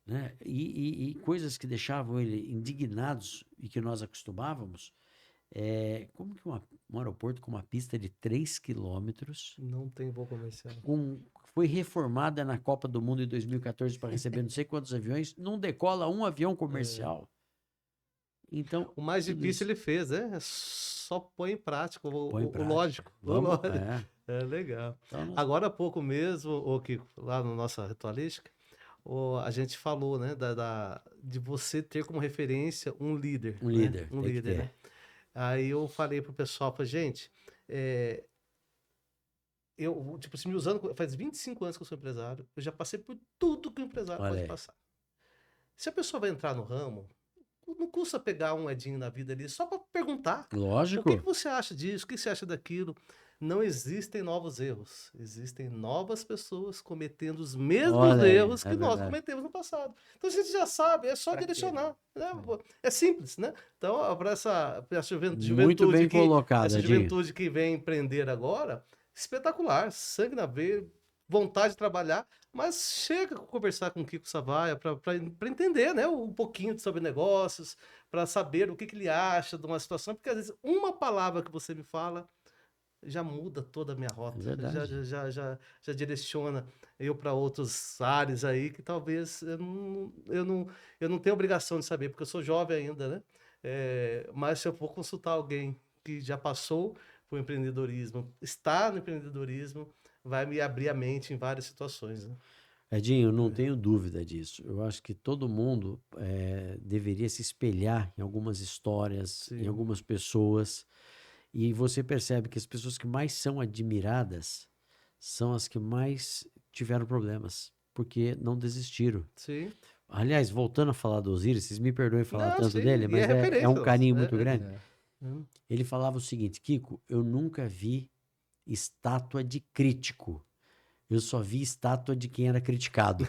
né? E coisas que deixavam ele indignados e que nós acostumávamos, como que um aeroporto com uma pista de 3 quilômetros não tem voo comercial, foi reformada na Copa do Mundo em 2014 para receber não sei quantos aviões, não decola um avião comercial. Então, o mais difícil ele fez, só põe em prática o lógico. Vamos, Legal. Então, agora há pouco mesmo, Kiko, lá na nossa ritualística, a gente falou, né, de você ter como referência um líder. Um líder. Né? Aí eu falei pro pessoal, gente, eu, tipo assim, me usando, faz 25 anos que eu sou empresário, eu já passei por tudo que o empresário pode passar. Se a pessoa vai entrar no ramo, não custa pegar um edinho na vida ali, só para perguntar. Lógico. O que você acha disso? O que você acha daquilo? Não existem novos erros. Existem novas pessoas cometendo os mesmos erros que nós cometemos no passado. Então a gente já sabe, é só direcionar. Né? É simples, né? Então, para essa juventude, muito bem colocado, essa juventude que vem empreender agora, espetacular, sangue na veia, vontade de trabalhar, mas chega a conversar com o Kiko Savaia para entender, né, um pouquinho sobre negócios, para saber o que ele acha de uma situação, porque às vezes uma palavra que você me fala já muda toda a minha É rota, verdade. já direciona eu para outros ares aí que talvez eu não tenho obrigação de saber, porque eu sou jovem ainda, né? Mas se eu for consultar alguém que já passou por empreendedorismo, está no empreendedorismo, vai me abrir a mente em várias situações, né? Edinho, eu não tenho dúvida disso. Eu acho que todo mundo deveria se espelhar em algumas histórias, em Sim, algumas pessoas, e você percebe que as pessoas que mais são admiradas são as que mais tiveram problemas, porque não desistiram. sim. Aliás, voltando a falar do Osiris, vocês me perdoem falar Não, tanto sim, dele, e é mas é um referência, carinho muito é. grande. É. Hum, Ele falava o seguinte: Kiko, eu nunca vi estátua de crítico. Eu só vi estátua de quem era criticado.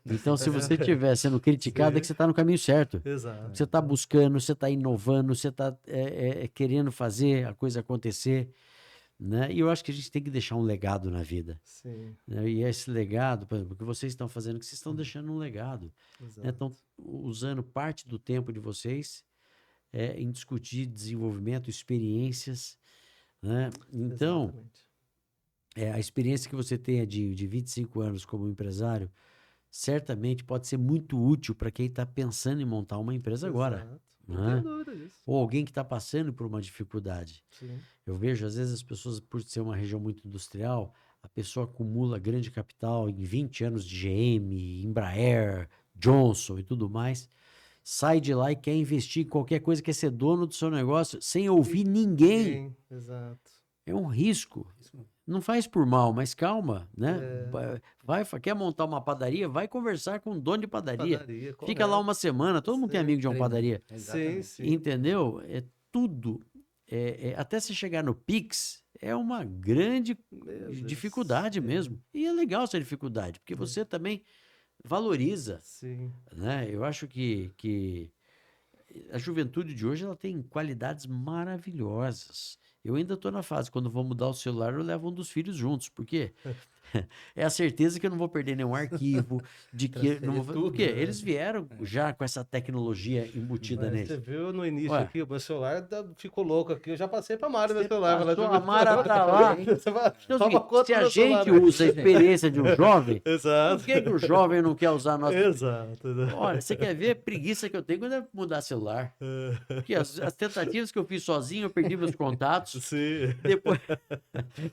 Então, se você estiver sendo criticado, é que Sim, você está no caminho certo. exato. Você está buscando, você está inovando, você está querendo fazer a coisa acontecer, né? E eu acho que a gente tem que deixar um legado na vida, Sim, né? E esse legado, por exemplo, o que vocês estão fazendo, que vocês estão deixando um legado, né? exato. Estão usando parte do tempo de vocês em discutir desenvolvimento, experiências, né? Então, Exatamente. a experiência que você tenha de 25 anos como empresário, certamente pode ser muito útil para quem está pensando em montar uma empresa agora, Exato. Não tenho né? dúvida disso. Ou alguém que está passando por uma dificuldade. Sim, Eu vejo, às vezes, as pessoas, por ser uma região muito industrial, a pessoa acumula grande capital em 20 anos de GM, Embraer, Johnson e tudo mais, sai de lá e quer investir em qualquer coisa, quer ser dono do seu negócio, sem ouvir ninguém. sim, exato. É um risco. Isso mesmo. Não faz por mal, mas calma, né? É. Quer montar uma padaria? Vai conversar com o dono de padaria. Padaria, Fica lá correto. uma semana, todo mundo tem Sim. amigo de uma Treina. padaria. Sim, Exatamente. sim. Entendeu? É tudo. Até se chegar no Pix, é uma grande Meu Deus. dificuldade mesmo. E é legal essa dificuldade, porque você também valoriza, Sim. né? Eu acho que a juventude de hoje ela tem qualidades maravilhosas. Eu ainda estou na fase, quando vou mudar o celular, eu levo um dos filhos juntos, porque é a certeza que eu não vou perder nenhum arquivo, de que não vou, Transferir tudo, porque né? eles vieram já com essa tecnologia embutida Mas neles. você viu no início Ué. aqui, o meu celular ficou louco aqui. Eu já passei pra Mara meu Você celular. passou, Ela a Mara tá lá. Você vai- Então, é o toma seguinte, conta se do a meu celular, gente né? usa a experiência de um jovem, por Exato. que o jovem não quer usar a nossa Exato. Olha, você quer ver a preguiça que eu tenho quando é mudar celular? Porque as tentativas que eu fiz sozinho, eu perdi meus contatos. Sim. Depois...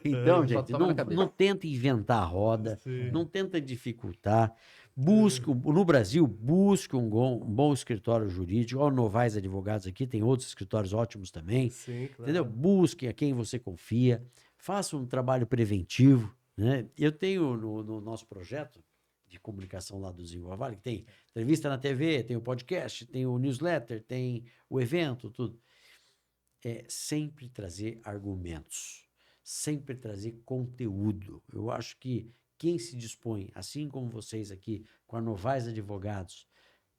Então, Só gente, toma na não, cabeça. não tenta inventar a roda, Sim. não tenta dificultar. Busque, no Brasil, busque um bom escritório jurídico. Ó, o Novaes Advogados aqui, tem outros escritórios ótimos também. Sim, claro. Entendeu? Busque a quem você confia, faça um trabalho preventivo, né? Eu tenho no nosso projeto de comunicação lá do Desenvolve Vale, que tem entrevista na TV, tem o podcast, tem o newsletter, tem o evento, tudo. É sempre trazer argumentos, sempre trazer conteúdo. Eu acho que quem se dispõe, assim como vocês aqui, com a Novaes Advogados,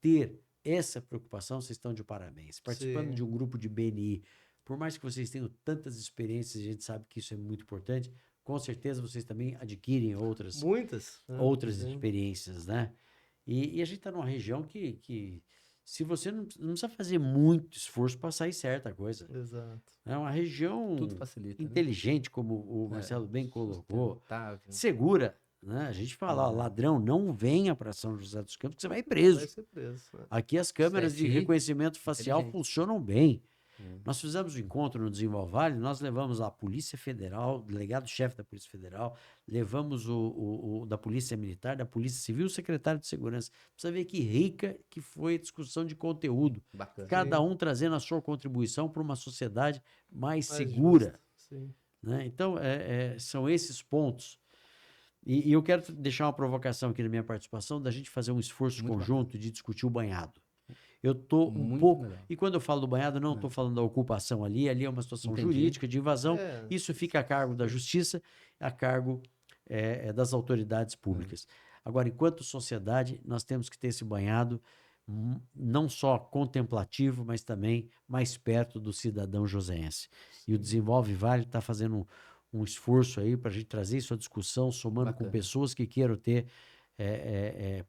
ter essa preocupação, vocês estão de parabéns. Participando Sim. de um grupo de BNI, por mais que vocês tenham tantas experiências, a gente sabe que isso é muito importante, com certeza vocês também adquirem outras Muitas. Né? Sim. experiências, né? E a gente está numa região que se você não precisa fazer muito esforço para sair certa coisa. Exato. É uma região Tudo facilita, né? inteligente, como o Marcelo bem colocou, Sustentável. segura, né? A gente fala, ó, ladrão, não venha para São José dos Campos, que você vai preso. Vai ser preso. Né? Aqui as câmeras de CSI, reconhecimento facial inteligente. funcionam bem. Nós fizemos um encontro no Desenvolve Vale, nós levamos a Polícia Federal, o delegado-chefe da Polícia Federal, levamos o da Polícia Militar, da Polícia Civil, o secretário de Segurança. Precisa ver que rica que foi a discussão de conteúdo. Bacana. Cada um trazendo a sua contribuição para uma sociedade mais Mais segura. justo. Sim. Né? Então, são esses pontos. E eu quero deixar uma provocação aqui na minha participação, da gente fazer um esforço Muito conjunto de discutir o banhado. Eu estou um Muito pouco... melhor. E quando eu falo do banhado, não estou falando da ocupação ali é uma situação Entendi. jurídica de invasão. É. Isso fica a cargo da justiça, a cargo das autoridades públicas. Agora, enquanto sociedade, nós temos que ter esse banhado não só contemplativo, mas também mais perto do cidadão joseense. E o Desenvolve Vale está fazendo um esforço aí para a gente trazer isso à discussão, somando com Bacana. pessoas que queiram ter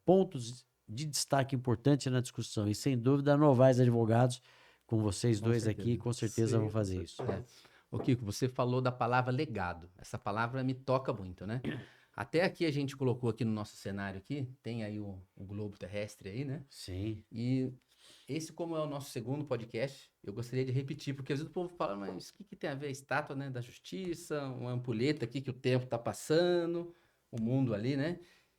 pontos de destaque importante na discussão. E sem dúvida, a Novais Advogados, com vocês Com dois certeza. aqui, com certeza Sim, vão com fazer isso. certeza. Ô, Kiko, você falou da palavra legado. Essa palavra me toca muito, né? Até aqui a gente colocou aqui no nosso cenário aqui, tem aí o globo terrestre aí, né? Sim. E esse, como é o nosso segundo podcast, eu gostaria de repetir, porque às vezes o povo fala, mas o que tem a ver a estátua, né, da justiça, uma ampulheta aqui que o tempo tá passando, o mundo ali, né?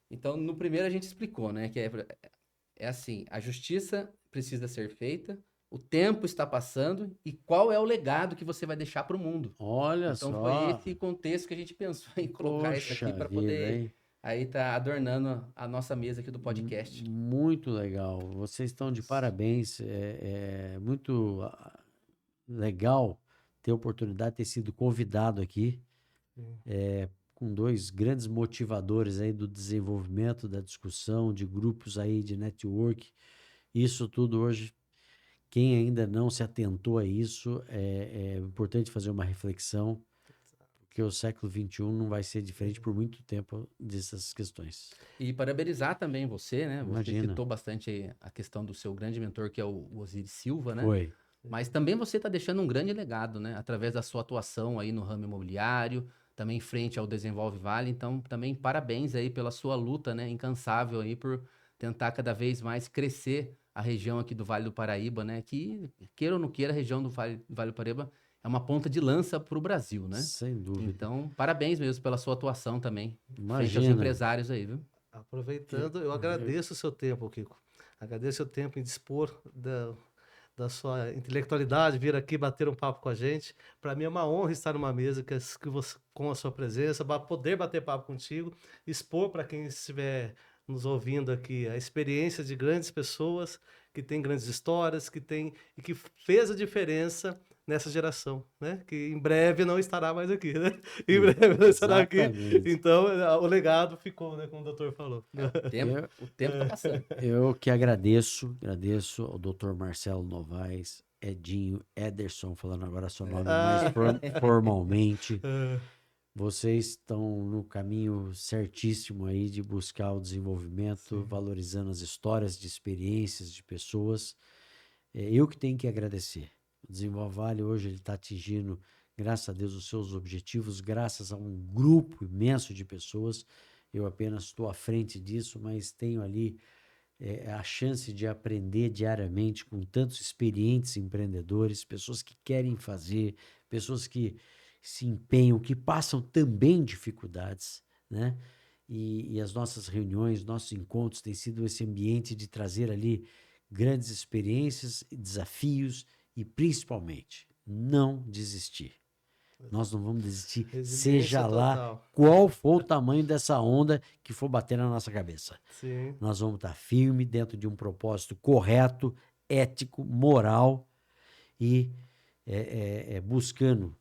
Então, no primeiro a gente explicou, né, que é assim, a justiça precisa ser feita, o tempo está passando e qual é o legado que você vai deixar para o mundo. Olha Então só. foi esse contexto que a gente pensou em colocar isso aqui Poxa para vida, poder hein? aí tá adornando a nossa mesa aqui do podcast. Muito legal. Vocês estão de parabéns. É muito legal ter a oportunidade de ter sido convidado aqui Sim. com dois grandes motivadores aí do desenvolvimento, da discussão, de grupos aí de network. Isso tudo hoje, quem ainda não se atentou a isso, é importante fazer uma reflexão, porque o século XXI não vai ser diferente por muito tempo dessas questões. E parabenizar também você, né? Você Imagina. citou bastante aí a questão do seu grande mentor, que é o Osiris Silva, né? Foi. Mas também você está deixando um grande legado, né? Através da sua atuação aí no ramo imobiliário, também frente ao Desenvolve Vale. Então, também parabéns aí pela sua luta, né? Incansável aí por tentar cada vez mais crescer a região aqui do Vale do Paraíba, né? Que, queira ou não queira, a região do Vale do Paraíba é uma ponta de lança para o Brasil, né? Sem dúvida. Então, parabéns mesmo pela sua atuação também, frente aos Imagina. empresários aí, viu? Aproveitando, eu agradeço o seu tempo, Kiko. Agradeço o seu tempo em dispor da sua intelectualidade, vir aqui bater um papo com a gente. Para mim é uma honra estar numa mesa que você, com a sua presença, poder bater papo contigo, expor para quem estiver nos ouvindo aqui a experiência de grandes pessoas que têm grandes histórias, que fez a diferença nessa geração, né? Que em breve não estará mais aqui, né? Em breve não estará aqui. Exatamente. Então, o legado ficou, né? Como o doutor falou. O tempo tá passando. Eu que agradeço ao Dr. Marcelo Novaes, Edinho, Ederson, falando agora seu nome mais formalmente. Vocês estão no caminho certíssimo aí de buscar o desenvolvimento, valorizando as histórias de experiências de pessoas. Eu que tenho que agradecer. O Desenvolve Vale hoje ele está atingindo, graças a Deus, os seus objetivos, graças a um grupo imenso de pessoas. Eu apenas estou à frente disso, mas tenho ali a chance de aprender diariamente com tantos experientes empreendedores, pessoas que querem fazer, pessoas que se empenham, que passam também dificuldades, né? E as nossas reuniões, nossos encontros têm sido esse ambiente de trazer ali grandes experiências, desafios e principalmente não desistir. Nós não vamos desistir, seja lá qual for o tamanho dessa onda que for bater na nossa cabeça. Sim. Nós vamos estar firme dentro de um propósito correto, ético, moral e buscando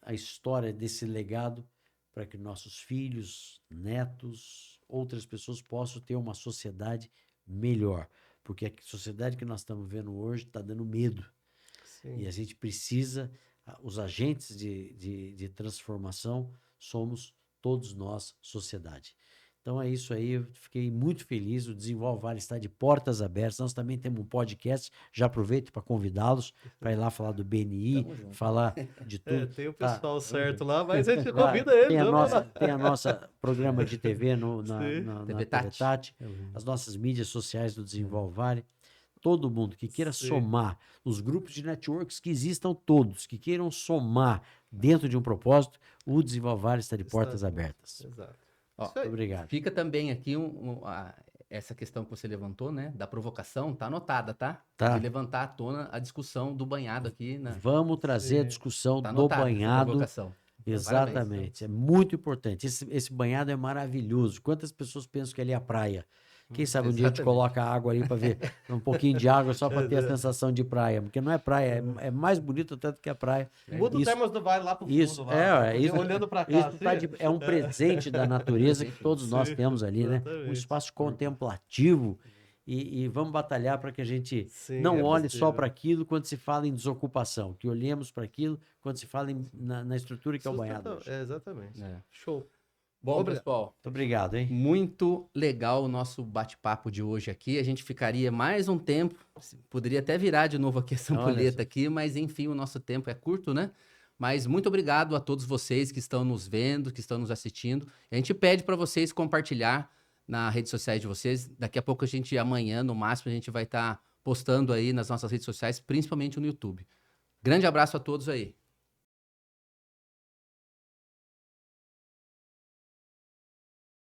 a história desse legado para que nossos filhos, netos, outras pessoas possam ter uma sociedade melhor. Porque a sociedade que nós estamos vendo hoje está dando medo. Sim. E a gente precisa, os agentes de transformação somos todos nós, sociedade. Então é isso aí, eu fiquei muito feliz, o Desenvolve Vale está de portas abertas, nós também temos um podcast, já aproveito para convidá-los para ir lá falar do BNI, falar de tudo. Tem o pessoal certo lá, mas a gente convida eles. Tem a nossa programa de TV na TV TV Tati, as nossas mídias sociais do Desenvolve Vale. Todo mundo que queira somar, os grupos de networks que existam todos, que queiram somar dentro de um propósito, o Desenvolve Vale está de portas abertas. Exato. Ó, obrigado. Fica também aqui essa questão que você levantou, né? Da provocação, tá anotada, tá? Tá. De levantar à tona a discussão do banhado aqui. Vamos trazer a discussão tá do banhado. Provocação. Exatamente. É muito importante. Esse banhado é maravilhoso. Quantas pessoas pensam que ali é a praia? Quem sabe um dia a gente coloca água ali para ver um pouquinho de água só para ter a sensação de praia, porque não é praia, é mais bonito até do que a praia. Muda o Termas do Vale lá pro fundo. Isso, olhando para cá. Isso é um presente da natureza que todos nós temos ali, né? Um espaço contemplativo e vamos batalhar para que a gente Sim, não é olhe só possível. para aquilo quando se fala em desocupação, que olhemos para aquilo quando se fala na estrutura que é o banhado hoje. É, exatamente. É. Show. Bom, Obrigado. pessoal, Muito obrigado, hein? muito legal o nosso bate-papo de hoje aqui. A gente ficaria mais um tempo, poderia até virar de novo aqui essa Olha ampulheta só. aqui, mas enfim, o nosso tempo é curto, né? Mas muito obrigado a todos vocês que estão nos vendo, que estão nos assistindo. A gente pede para vocês compartilhar nas redes sociais de vocês. Daqui a pouco amanhã, no máximo, a gente vai estar postando aí nas nossas redes sociais, principalmente no YouTube. Grande abraço a todos aí.